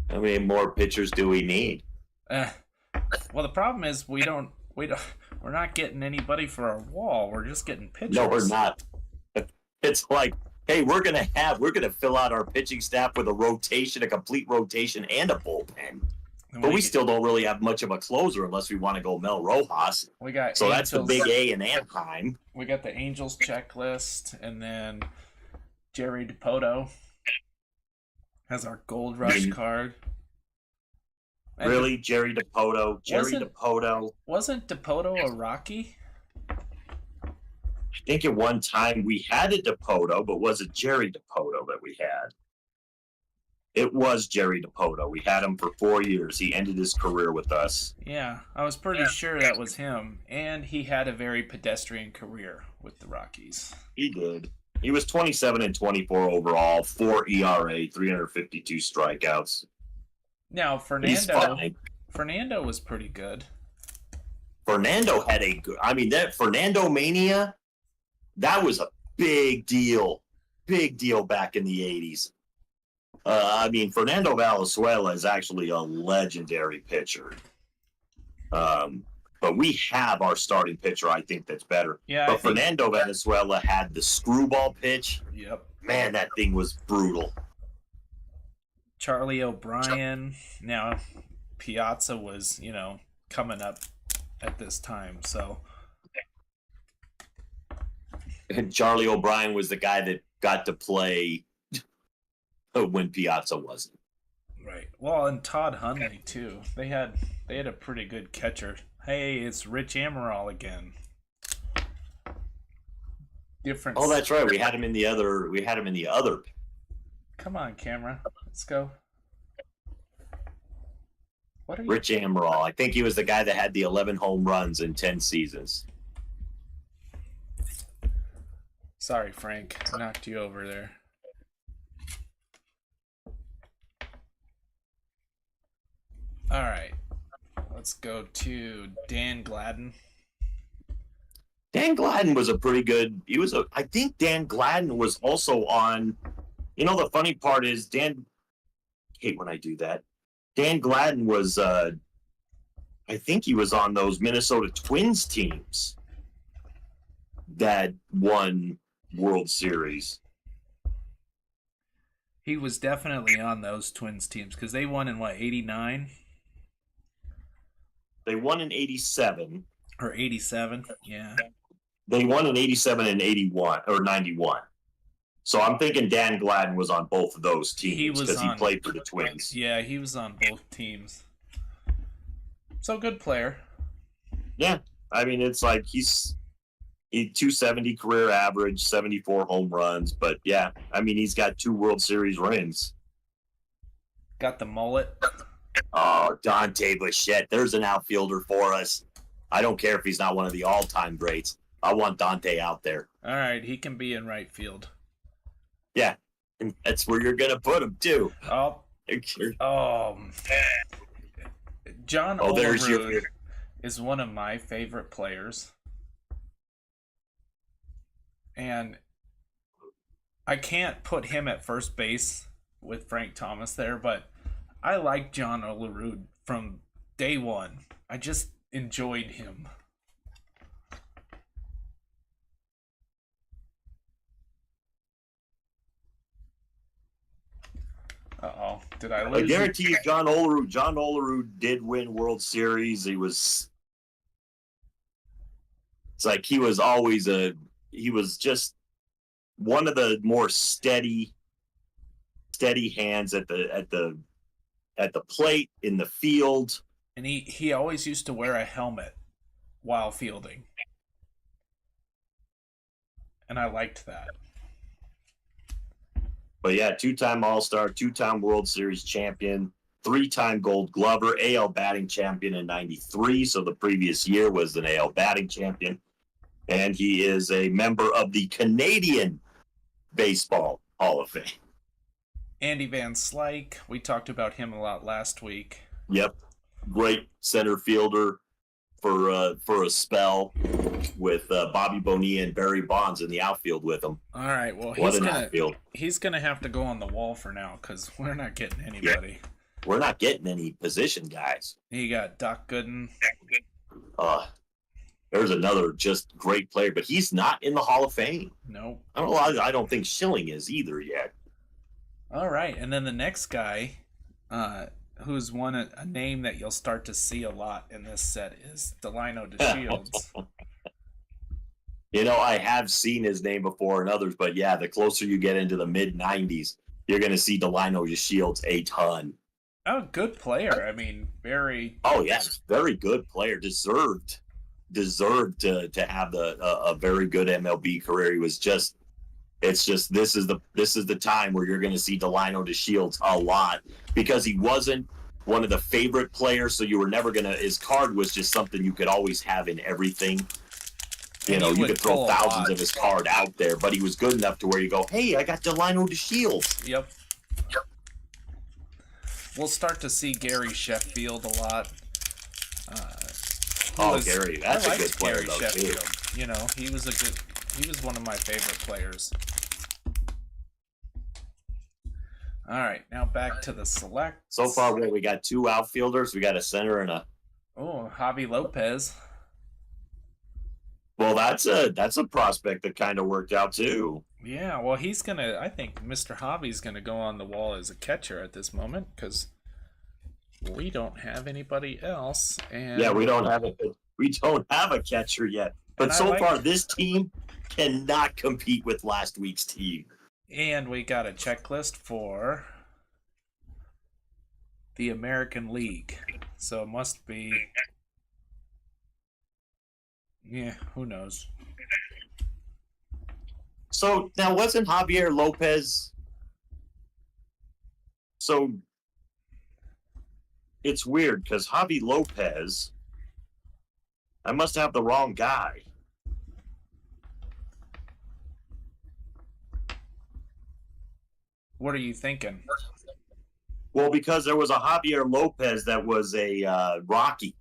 B: How many more pitchers do we need?
A: Well, the problem is we're not getting anybody for our wall. We're just getting pitchers.
B: No, we're not. It's like, hey, we're gonna fill out our pitching staff with a complete rotation, and a bullpen. But we still don't really have much of a closer unless we want to go Mel Rojas.
A: So
B: that's the big A in Anaheim.
A: We got the Angels checklist, and then Jerry DiPoto has our Gold Rush card. And
B: really, Jerry DiPoto? DiPoto.
A: Wasn't DiPoto a Rocky?
B: I think at one time we had a DiPoto, but was it Jerry DiPoto that we had? It was Jerry DiPoto. We had him for 4 years. He ended his career with us.
A: Yeah, I was pretty sure that was him. And he had a very pedestrian career with the Rockies.
B: He did. He was 27-24 overall, 4 ERA, 352 strikeouts.
A: Now, Fernando was pretty good.
B: Fernando had that Fernando Mania, that was a big deal back in the 80s. Fernando Valenzuela is actually a legendary pitcher. But we have our starting pitcher, I think, that's better.
A: Yeah,
B: but Fernando Valenzuela had the screwball pitch.
A: Yep.
B: Man, that thing was brutal.
A: Charlie O'Brien. Now, Piazza was, coming up at this time, so.
B: And Charlie O'Brien was the guy that got to play when Piazza wasn't.
A: Right. Well, and Todd Hundley too. They had a pretty good catcher. Hey, it's Rich Amaral again. Different.
B: Oh, that's right. We had him in the other.
A: Come on, camera. Let's go. What are you?
B: Rich Amaral. I think he was the guy that had the 11 home runs in 10 seasons.
A: Sorry, Frank. I knocked you over there. All right. Let's go to Dan Gladden.
B: Dan Gladden was a pretty good. I think Dan Gladden was also on. The funny part is I hate when I do that. Dan Gladden was. I think he was on those Minnesota Twins teams that won World Series.
A: He was definitely on those Twins teams because they won in, 89?
B: They won in 87.
A: Or 87, yeah.
B: They won in 87 and 81, or 91. So I'm thinking Dan Gladden was on both of those teams because he played for the Twins.
A: Yeah, he was on both teams. So good player.
B: Yeah. It's like he's 270 career average, 74 home runs. But yeah, he's got 2 World Series rings.
A: Got the mullet.
B: Oh, Dante Bichette. There's an outfielder for us. I don't care if he's not one of the all-time greats. I want Dante out there.
A: All right, he can be in right field.
B: Yeah, and that's where you're going to put him, too.
A: John Olerud is one of my favorite players. And I can't put him at first base with Frank Thomas there, but I like John Olerud from day one. I just enjoyed him. Uh-oh. Did I
B: I
A: lose you?
B: guarantee you, John Olerud did win World Series. It's like he was just one of the more steady hands at the plate, in the field.
A: And he always used to wear a helmet while fielding. And I liked that.
B: But yeah, 2-time All-Star, 2-time World Series champion, 3-time Gold Glover, AL batting champion in '93. So the previous year was an AL batting champion. And he is a member of the Canadian Baseball Hall of Fame.
A: Andy Van Slyke, we talked about him a lot last week.
B: Yep. Great center fielder for a spell with Bobby Bonilla and Barry Bonds in the outfield with him.
A: All right, well, he's gonna have to go on the wall for now because we're not getting anybody.
B: Yeah. We're not getting any position guys.
A: You got Doc Gooden.
B: There's another just great player, but he's not in the Hall of Fame.
A: Nope.
B: I don't think Schilling is either yet.
A: All right, and then the next guy, who's a name that you'll start to see a lot in this set, is Delino DeShields.
B: I have seen his name before in others, but yeah, the closer you get into the mid-'90s, you're going to see Delino DeShields a ton.
A: Oh, good player. I mean, very...
B: Oh, yes, very good player. Deserved to have a very good MLB career. He was just... It's just this is the time where you're going to see Delino DeShields a lot because he wasn't one of the favorite players, so you were never going to... His card was just something you could always have in everything. You could throw thousands of his card out there, but he was good enough to where you go, hey, I got Delino DeShields.
A: Yep. We'll start to see Gary Sheffield a lot.
B: Gary, that's a good player, though,
A: Sheffield. Too. He was one of my favorite players. All right, now back to the select.
B: So far, we got 2 outfielders. We got a center and a...
A: Oh, Javi Lopez.
B: Well, that's a prospect that kind of worked out, too.
A: Yeah, well, I think Mr. Javi's going to go on the wall as a catcher at this moment because we don't have anybody else. And
B: yeah, we don't have a catcher yet. But so far, this team cannot compete with last week's team.
A: And we got a checklist for the American League. So it must be... Yeah, who knows?
B: So now wasn't Javier Lopez... So it's weird because Javi Lopez... I must have the wrong guy.
A: What are you thinking?
B: Well, because there was a Javier Lopez that was a Rocky,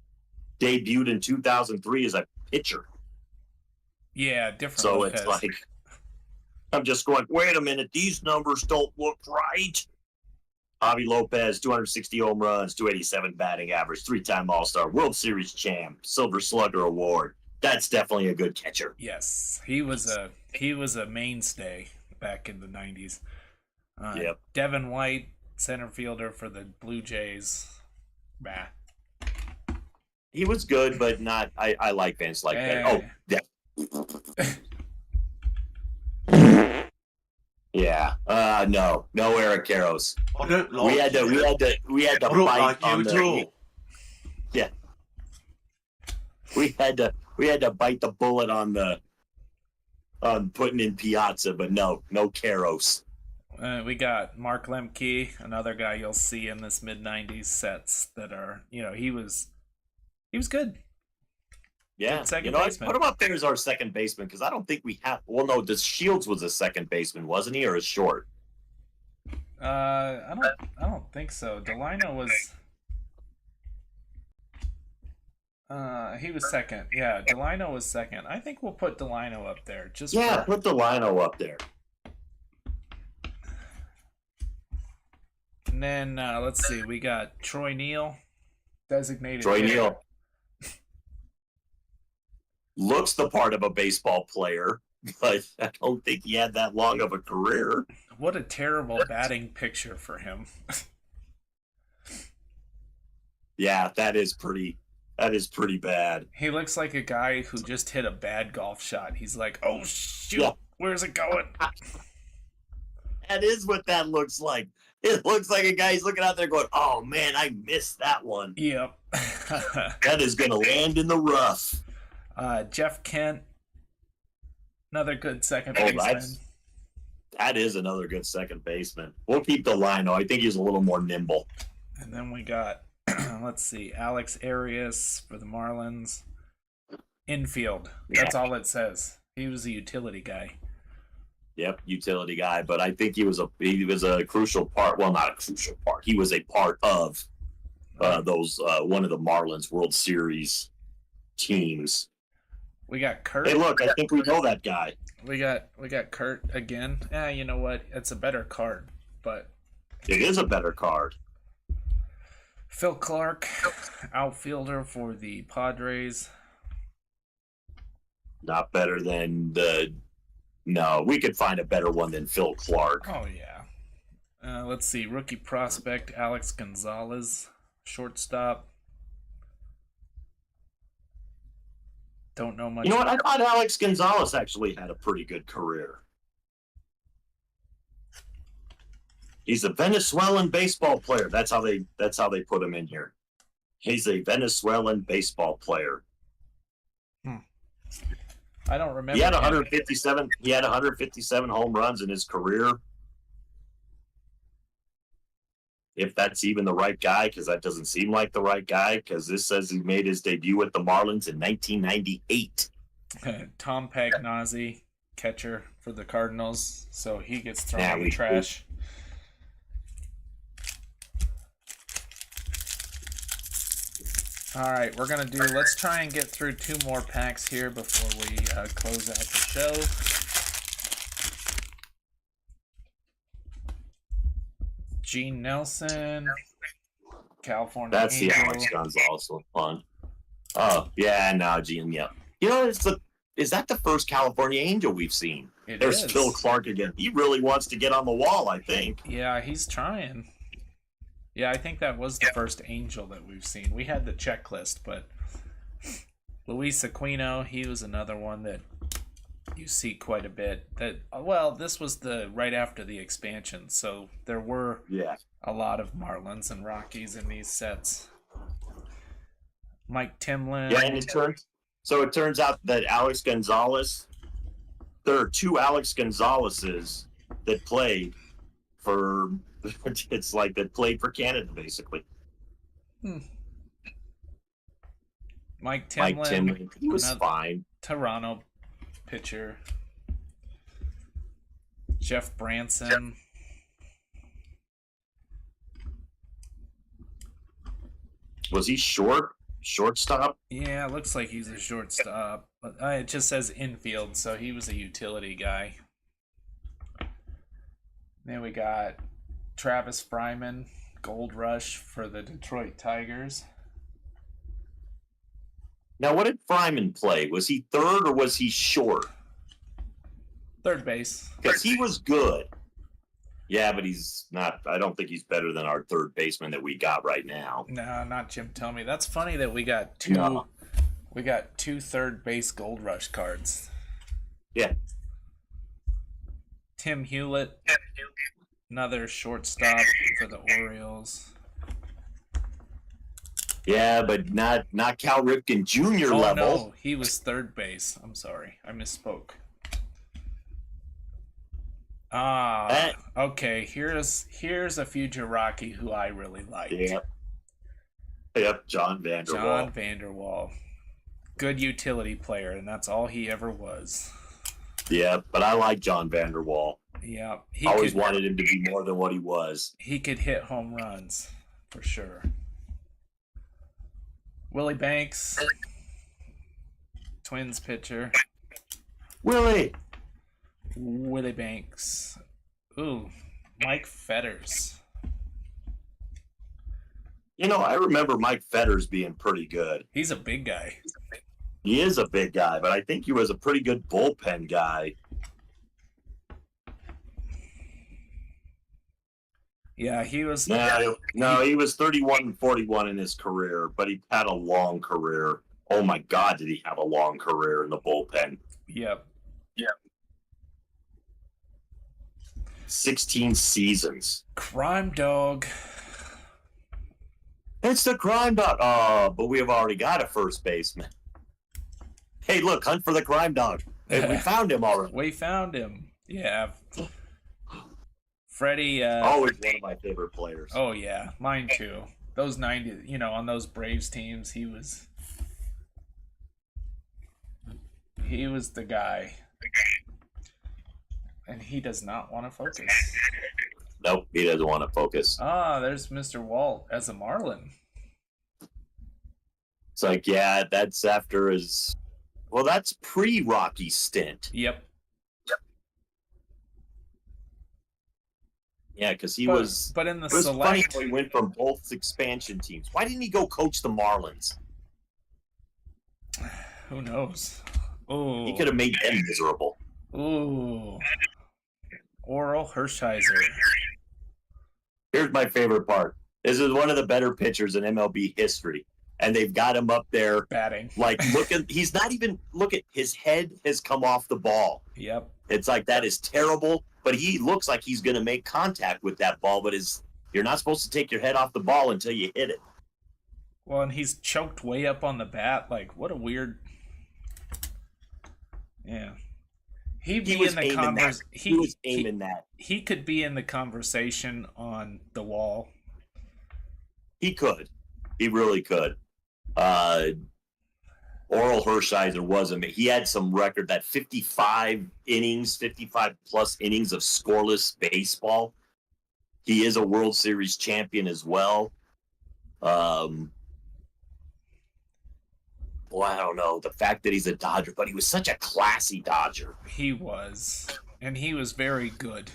B: debuted in 2003 as a pitcher.
A: Yeah, different.
B: So
A: Lopez.
B: It's like, I'm just going, wait a minute, these numbers don't look right. Javi Lopez, 260 home runs, 287 batting average, 3-time All-Star, World Series champ, Silver Slugger Award. That's definitely a good catcher.
A: Yes, he was a mainstay back in the 90s.
B: Yep.
A: Devin White, center fielder for the Blue Jays. Bah.
B: He was good, but not. I like Van Slyke better. Oh, yeah. Yeah. No Eric Karros.
D: I don't like
B: We had to
D: I don't
B: bite
D: like you
B: on
D: at
B: the.
D: all.
B: Yeah. We had to bite the bullet on putting in Piazza, but no Karros.
A: We got Mark Lemke, another guy you'll see in this mid-90s sets that are, he was good.
B: Yeah,
A: Good second
B: I
A: baseman.
B: put him up there as our second baseman because I don't think we have. Well, no, Shields was a second baseman, wasn't he, or a short?
A: I don't think so. Delino was. He was second. Yeah, Delino was second. I think we'll put Delino up there.
B: Put Delino up there.
A: And then let's see, we got Troy Neal, designated.
B: Troy
A: hitter.
B: Neal looks the part of a baseball player. but I don't think he had that long of a career.
A: What a terrible batting picture for him.
B: Yeah, that is pretty bad.
A: He looks like a guy who just hit a bad golf shot. He's like, oh shoot,
B: Yeah.
A: where's it going?
B: That is what that looks like. It looks like a guy's looking out there going, oh man, I missed that one.
A: Yep.
B: That is going to land in the rough.
A: Jeff Kent, another good second
B: Oh,
A: baseman.
B: that is another good second baseman. We'll keep the line, though. I think he's a little more nimble.
A: And then we got, let's see, Alex Arias for the Marlins. Infield. That's all it says. He was a utility guy.
B: Yep, utility guy. But I think he was a crucial part. Well, not a crucial part. He was a part of those one of the Marlins World Series teams.
A: We got Kurt.
B: Hey, look, I think we know that guy.
A: We got Kurt again. You know what? It's a better card, but
B: It is a better card.
A: Phil Clark, outfielder for the Padres.
B: Not better than the. No, we could find a better one than Phil Clark.
A: Oh yeah. Let's see. Rookie prospect Alex Gonzalez, shortstop. Don't know much.
B: You know what? I thought Alex Gonzalez actually had a pretty good career. He's a Venezuelan baseball player. That's how they put him in here. He's a Venezuelan baseball player.
A: I don't remember.
B: He had 157. He had 157 home runs in his career. If that's even the right guy, because that doesn't seem like the right guy, because this says he made his debut with the Marlins in 1998.
A: Tom Pagnozzi, catcher for the Cardinals, so he gets thrown in the trash. All right, let's try and get through 2 more packs here before we close out the show. Gene Nelson, California
B: That's
A: Angel.
B: the Alex Gonzalez one. Oh, yeah, no, Gene, yeah. You know, is that the first California Angel we've seen? There's Phil Clark again. He really wants to get on the wall, I think.
A: Yeah, he's trying. Yeah, I think that was the first Angel that we've seen. We had the checklist, but Luis Aquino, he was another one that you see quite a bit. This was the right after the expansion, so there were a lot of Marlins and Rockies in these sets. Mike Timlin.
B: Yeah, and it turns out that Alex Gonzalez, there are 2 Alex Gonzaleses that played for. It's like that played for Canada, basically.
A: Mike Timlin.
B: He was fine.
A: Toronto pitcher. Jeff Branson.
B: Was he shortstop?
A: Yeah, looks like he's a shortstop. It just says infield, so he was a utility guy. Then we got Travis Fryman, Gold Rush for the Detroit Tigers.
B: Now, what did Fryman play? Was he third or was he short?
A: Third base.
B: Because he was good. Yeah, but he's not. I don't think he's better than our third baseman that we got right now.
A: No, not Jim Tomey. That's funny that we got 2. No. We got 2 third base Gold Rush cards.
B: Yeah.
A: Tim Hewlett. Another shortstop for the Orioles.
B: Yeah, but not Cal Ripken Jr. level.
A: No, he was third base. I'm sorry, I misspoke. Okay. Here's a future Rocky who I really liked.
B: Yep, John
A: Vanderwall. Good utility player, and that's all he ever was.
B: Yeah, but I like John Vanderwall.
A: Yeah,
B: always wanted him to be more than what he was.
A: He could hit home runs for sure. Willie Banks, Twins pitcher.
B: Willie
A: Banks. Ooh, Mike Fetters.
B: You know, I remember Mike Fetters being pretty good.
A: He's a big guy.
B: He is a big guy, but I think he was a pretty good bullpen guy.
A: Yeah, he was.
B: No, he was 31-41 in his career, but he had a long career. Oh my God, did he have a long career in the bullpen?
A: Yep.
B: 16 seasons.
A: Crime Dog.
B: It's the crime dog. Oh, but we have already got a first baseman. Hey, look, hunt for the crime dog. Hey, we found him already.
A: We found him. Yeah. Freddie.
B: Always one of my favorite players.
A: Oh, yeah. Mine too. Those 90, on those Braves teams, he was the guy. And he does not want to focus.
B: Nope, he doesn't want to focus.
A: Ah, there's Mr. Walt as a Marlin.
B: It's like, yeah, that's after his... Well, that's pre-Rocky stint.
A: Yep.
B: Yeah, because he was...
A: But in the
B: it was
A: Select...
B: funny how he went from both expansion teams. Why didn't he go coach the Marlins?
A: Who knows? Oh,
B: He could have made them miserable.
A: Ooh. Oral Hershiser.
B: Here's my favorite part. This is one of the better pitchers in MLB history. And they've got him up there.
A: Batting.
B: Like, he's not even, look at, his head has come off the ball.
A: Yep.
B: It's like, that is terrible, but he looks like he's going to make contact with that ball, but you're not supposed to take your head off the ball until you hit it.
A: Well, and he's choked way up on the bat. Like, what a weird... Yeah. He was aiming that. He was aiming that. He could be in the conversation on the wall.
B: He could. He really could. Oral Hershiser wasn't. He had some record, that 55 plus innings of scoreless baseball. He is a World Series champion as well. Well, I don't know. The fact that he's a Dodger, but he was such a classy Dodger.
A: He was. And he was very good.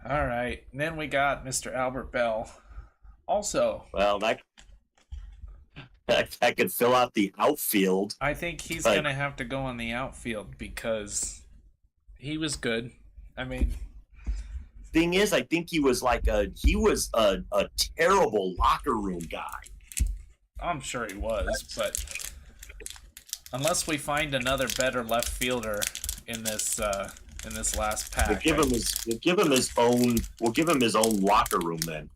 A: All right. And then we got Mr. Albert Bell. Also.
B: Well, that could fill out the outfield.
A: I think he's going to have to go on the outfield because he was good. I mean...
B: Thing is, I think he was a terrible locker room guy.
A: I'm sure he was, but unless we find another better left fielder in this last pack,
B: We'll give him his own locker room then.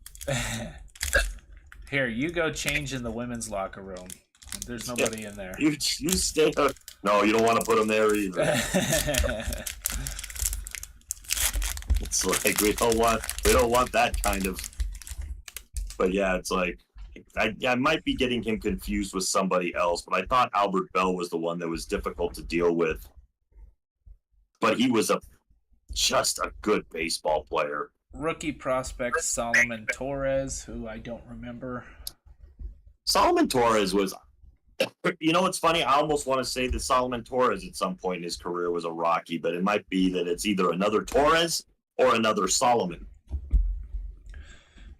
A: Here, you go change in the women's locker room. There's nobody in there.
B: You stay. No, you don't want to put him there either. It's like we don't want that kind of. But yeah, it's like I might be getting him confused with somebody else, but I thought Albert Bell was the one that was difficult to deal with. But he was just a good baseball player.
A: Rookie prospect Solomon Torres, who I don't remember.
B: Solomon Torres was. You know what's funny? I almost want to say that Solomon Torres at some point in his career was a Rocky, but it might be that it's either another Torres or another Solomon.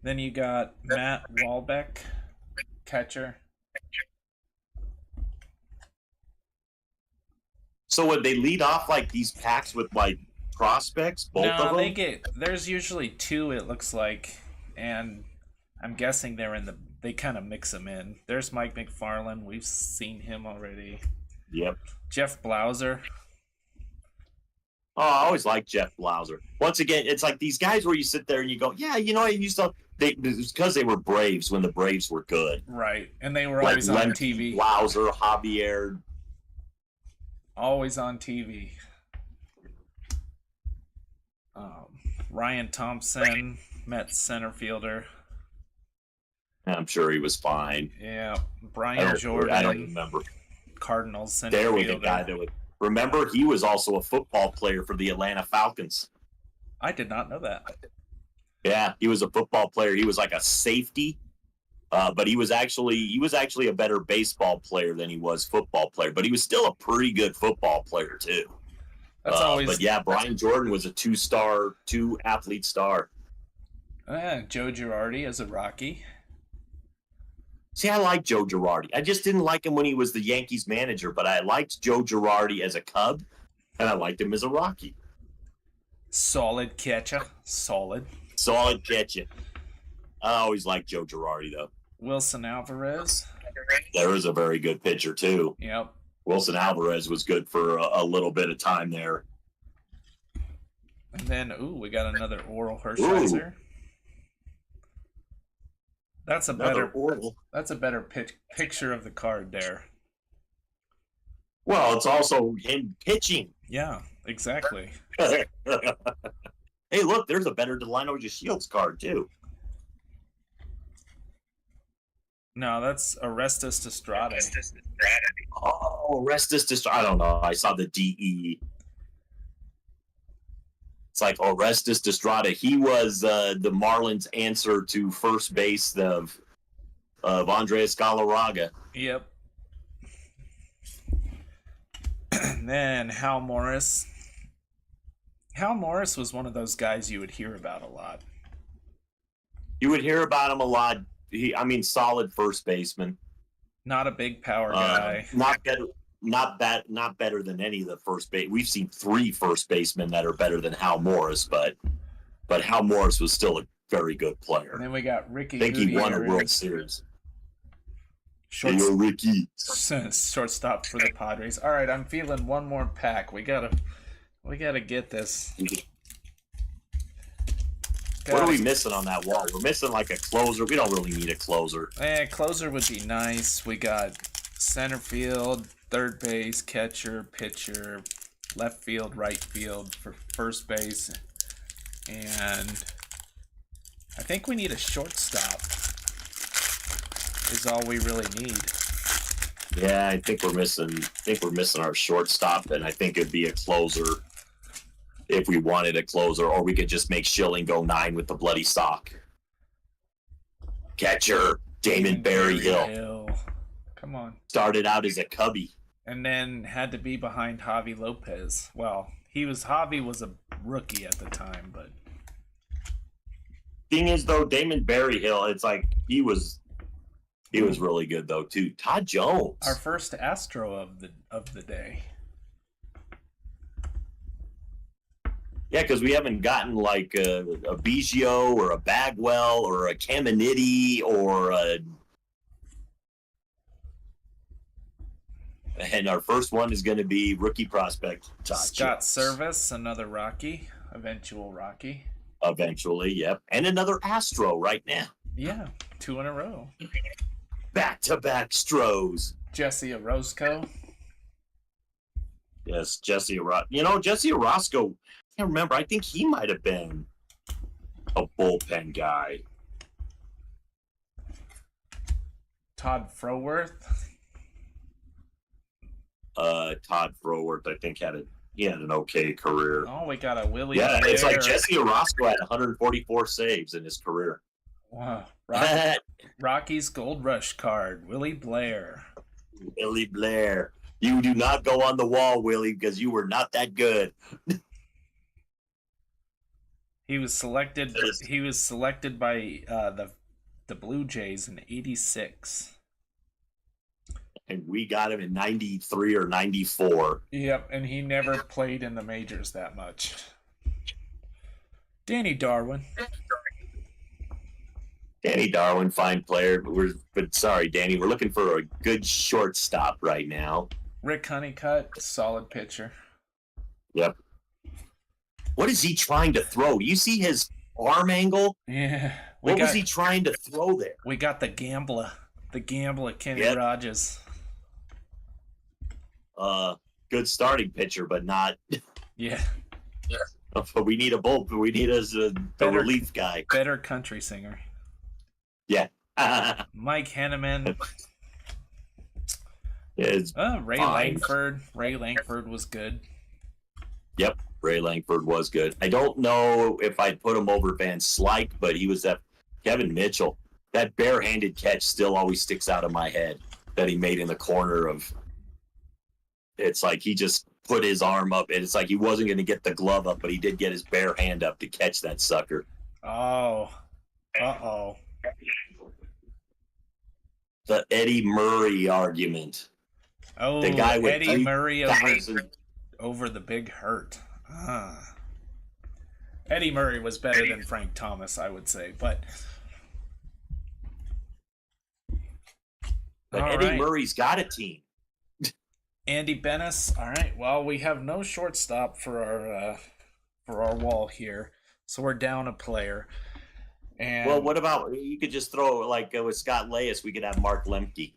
A: Then you got Matt Walbeck, catcher.
B: So would they lead off like these packs with like prospects? Both of them?
A: There's usually two, it looks like, and I'm guessing they kind of mix them in. There's Mike McFarland. We've seen him already.
B: Yep.
A: Jeff Blauser.
B: Oh, I always like Jeff Blauser. Once again, it's like these guys where you sit there and you go, yeah, I used to. It's because they were Braves when the Braves were good.
A: Right, and they were always on TV.
B: Blauser, Javier.
A: Always on TV. Ryan Thompson, Mets center fielder.
B: I'm sure he was fine.
A: Yeah, Brian Jordan.
B: I don't remember.
A: Cardinals center
B: fielder.
A: fielder.
B: There was a guy that would. Remember, he was also a football player for the Atlanta Falcons.
A: I did not know that.
B: Yeah, he was a football player. He was like a safety, but he was actually a better baseball player than he was football player. But he was still a pretty good football player too. But yeah, Brian Jordan was a two athlete star.
A: Joe Girardi as a Rocky.
B: See, I like Joe Girardi. I just didn't like him when he was the Yankees manager, but I liked Joe Girardi as a Cub, and I liked him as a Rocky.
A: Solid catcher. Solid
B: catcher. I always liked Joe Girardi, though.
A: Wilson Alvarez.
B: There was a very good pitcher, too.
A: Yep.
B: Wilson Alvarez was good for a little bit of time there.
A: And then, we got another Oral Hershiser. That's a better picture of the card there.
B: Well, it's also him pitching.
A: Yeah, exactly.
B: Hey, look, there's a better Delino Shields card, too.
A: No, that's Orestes Destrade.
B: Oh, Orestes Destrade. I don't know. I saw the DE. It's like Orestes Destrade. He was the Marlins' answer to first base of Andres Galarraga.
A: Yep. And then Hal Morris. Hal Morris was one of those guys you would hear about a lot.
B: You would hear about him a lot. Solid first baseman.
A: Not a big power guy.
B: Not better than any of the first base. We've seen 3 first basemen that are better than Hal Morris, but Hal Morris was still a very good player.
A: And then we got Ricky.
B: I think he won a World Series.
A: Ricky. Shortstop for the Padres. All right, I'm feeling one more pack. We gotta get this.
B: What are we missing on that wall? We're missing like a closer. We don't really need a closer.
A: Closer would be nice. We got center field, third base, catcher, pitcher, left field, right field for first base. And I think we need a shortstop is all we really need.
B: Yeah, I think we're missing our shortstop, and I think it'd be a closer if we wanted a closer, or we could just make Schilling go 9 with the bloody sock. Catcher, Damon Berryhill.
A: Come on.
B: Started out as a Cubby.
A: And then had to be behind Javi Lopez. Well, Javi was a rookie at the time, but
B: thing is though, Damon Berryhill, it's like he was really good though too. Todd Jones.
A: Our first Astro of the day.
B: Yeah, because we haven't gotten like a Biggio or a Bagwell or a Caminiti or a... And our first one is going to be rookie prospect Todd
A: Scott
B: Jones.
A: Service, another Rocky, eventual Rocky.
B: Eventually, yep. And another Astro right now.
A: Yeah, 2 in a row.
B: Back-to-back Stros.
A: Jesse Orozco.
B: Yes, Jesse Orozco. Jesse Orozco, I can't remember. I think he might have been a bullpen guy.
A: Todd Froworth.
B: Todd Froworth, I think, had an okay career.
A: Oh, we got a Willie.
B: Yeah,
A: Blair.
B: it's like Jesse Orozco had 144 saves in his career.
A: Wow. Rocky's Gold Rush card, Willie Blair.
B: Willie Blair. You do not go on the wall, Willie, because you were not that good.
A: He was selected by the Blue Jays in '86.
B: And we got him in 93 or 94.
A: Yep, and he never played in the majors that much. Danny Darwin.
B: Danny Darwin, fine player, but sorry, Danny, we're looking for a good shortstop right now.
A: Rick Honeycutt, solid pitcher.
B: Yep. What is he trying to throw? Do you see his arm angle?
A: Yeah.
B: What was he trying to throw there?
A: We got the gambler Kenny Rogers.
B: Good starting pitcher, but not.
A: Yeah.
B: But we need a bullpen. We need a relief guy.
A: Better country singer.
B: Yeah.
A: Mike Henneman. Ray
B: fine.
A: Langford. Ray Langford was good.
B: Yep, Ray Langford was good. I don't know if I'd put him over Van Slyke, but he was that Kevin Mitchell. That barehanded catch still always sticks out of my head that he made in the corner of. It's like he just put his arm up, and it's like he wasn't going to get the glove up, but he did get his bare hand up to catch that sucker.
A: Oh. Uh-oh.
B: The Eddie Murray argument.
A: Oh,
B: The guy with
A: Eddie Murray
B: over
A: over the Big Hurt. Eddie Murray was better than Frank Thomas, I would say, but
B: Eddie Murray's got a team.
A: Andy Bennis. All right. Well, we have no shortstop for our wall here, so we're down a player. And
B: well, what about you could just throw like with Scott Leyes? We could have Mark Lemke.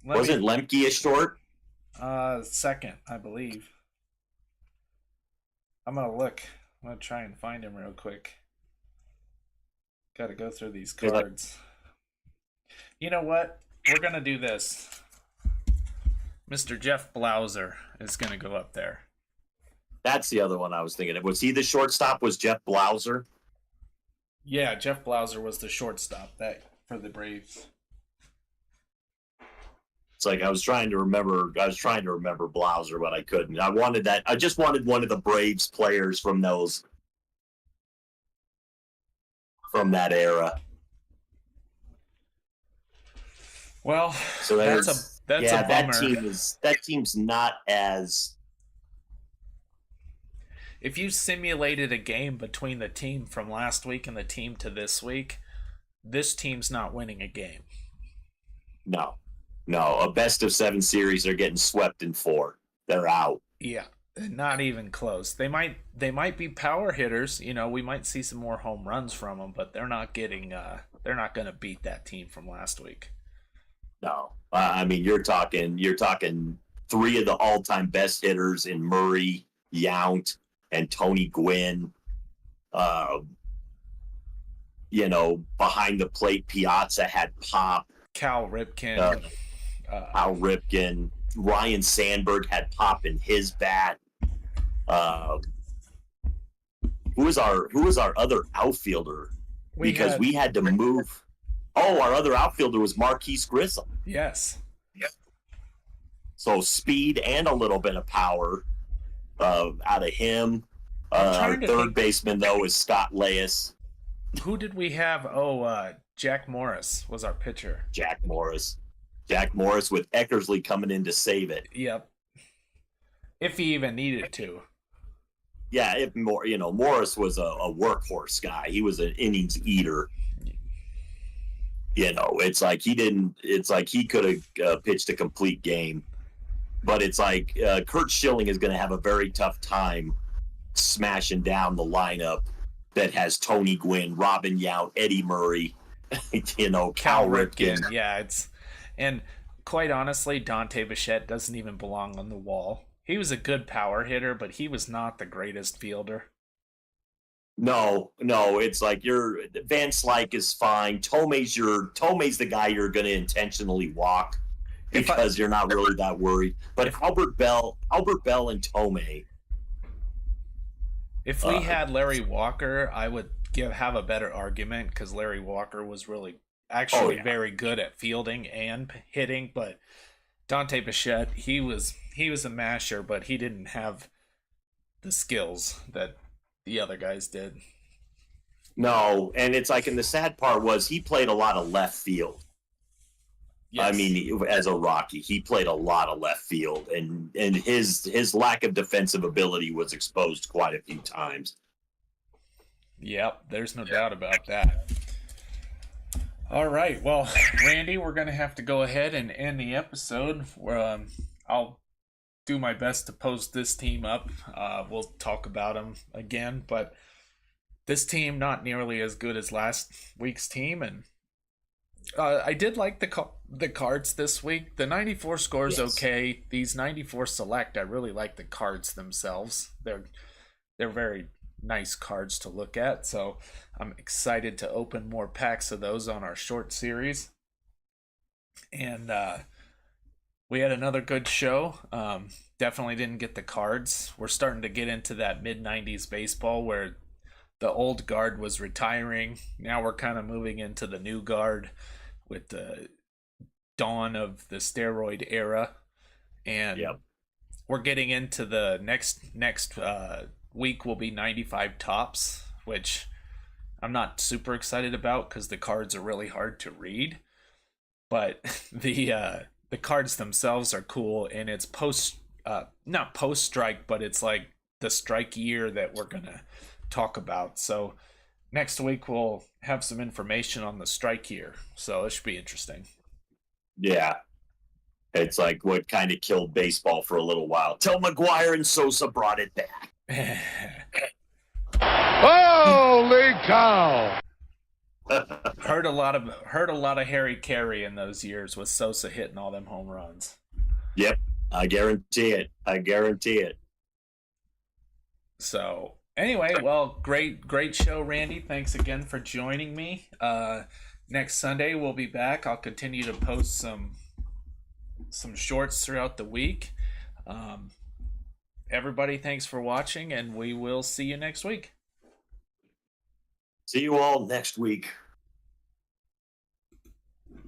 B: Wasn't Lemke a short?
A: Second, I believe. I'm gonna look. I'm gonna try and find him real quick. Got to go through these cards. You know what? We're gonna do this. Mr. Jeff Blauser is going to go up there.
B: That's the other one I was thinking of. Was he the shortstop? Was Jeff Blauser?
A: Yeah, Jeff Blauser was the shortstop for the Braves.
B: It's like I was trying to remember Blauser, but I couldn't. I just wanted one of the Braves players from that era.
A: Well,
B: so that's a bummer. That team's not as.
A: If you simulated a game between the team from last week and the team to this week, this team's not winning a game.
B: No, a best of 7 series. They're getting swept in 4. They're out.
A: Yeah, not even close. They might be power hitters. You know, we might see some more home runs from them, but they're not getting. They're not going to beat that team from last week.
B: No, I mean you're talking 3 of the all-time best hitters in Murray, Yount, and Tony Gwynn. Behind the plate, Piazza had pop.
A: Cal Ripken.
B: Ryan Sandberg had pop in his bat. Who was our other outfielder? We had to move. Oh, our other outfielder was Marquise Grissom.
A: Yes.
B: Yep. So speed and a little bit of power out of him. Our third baseman, though, is Scott Leyes.
A: Who did we have? Oh, Jack Morris was our pitcher.
B: Jack Morris with Eckersley coming in to save it.
A: Yep. If he even needed to.
B: Yeah, Morris was a workhorse guy. He was an innings eater. It's like he could have pitched a complete game. But it's like Kurt Schilling is going to have a very tough time smashing down the lineup that has Tony Gwynn, Robin Yount, Eddie Murray, Cal Ripken.
A: Yeah, and quite honestly, Dante Bichette doesn't even belong on the wall. He was a good power hitter, but he was not the greatest fielder.
B: No, it's like Van Slyke is fine. Tomei's the guy you're going to intentionally walk because you're not really that worried. But Albert Bell and Tomei.
A: If we had Larry Walker, I would have a better argument because Larry Walker was actually very good at fielding and hitting. But Dante Bichette, he was a masher, but he didn't have the skills that the other guys did.
B: No, and it's like, and the sad part was he played a lot of left field. Yes. I mean, as a Rocky, he played a lot of left field, and his lack of defensive ability was exposed quite a few times.
A: Yep, there's no doubt about that. All right, well, Randy, we're going to have to go ahead and end the episode. I'll do my best to post this team up. We'll talk about them again, but this team not nearly as good as last week's team, and I did like the cards this week. The 94 score is okay. These 94 select, I really like the cards themselves. They're very nice cards to look at, so I'm excited to open more packs of those on our short series. And we had another good show. Definitely didn't get the cards. We're starting to get into that mid-90s baseball where the old guard was retiring. Now we're kind of moving into the new guard with the dawn of the steroid era. And we're getting into the next week will be 95 tops, which I'm not super excited about because the cards are really hard to read. but the cards themselves are cool, and it's not post strike, but it's like the strike year that we're gonna talk about. So next week we'll have some information on the strike year, so it should be interesting.
B: Yeah. It's like what kind of killed baseball for a little while. Till McGuire and Sosa brought it back.
C: Holy cow!
A: heard a lot of Harry Carey in those years with Sosa hitting all them home runs.
B: Yep, I guarantee it.
A: So anyway, well, great show, Randy. Thanks again for joining me. Next Sunday we'll be back. I'll continue to post some shorts throughout the week. Everybody, thanks for watching, and we will see you next week.
B: See you all next week.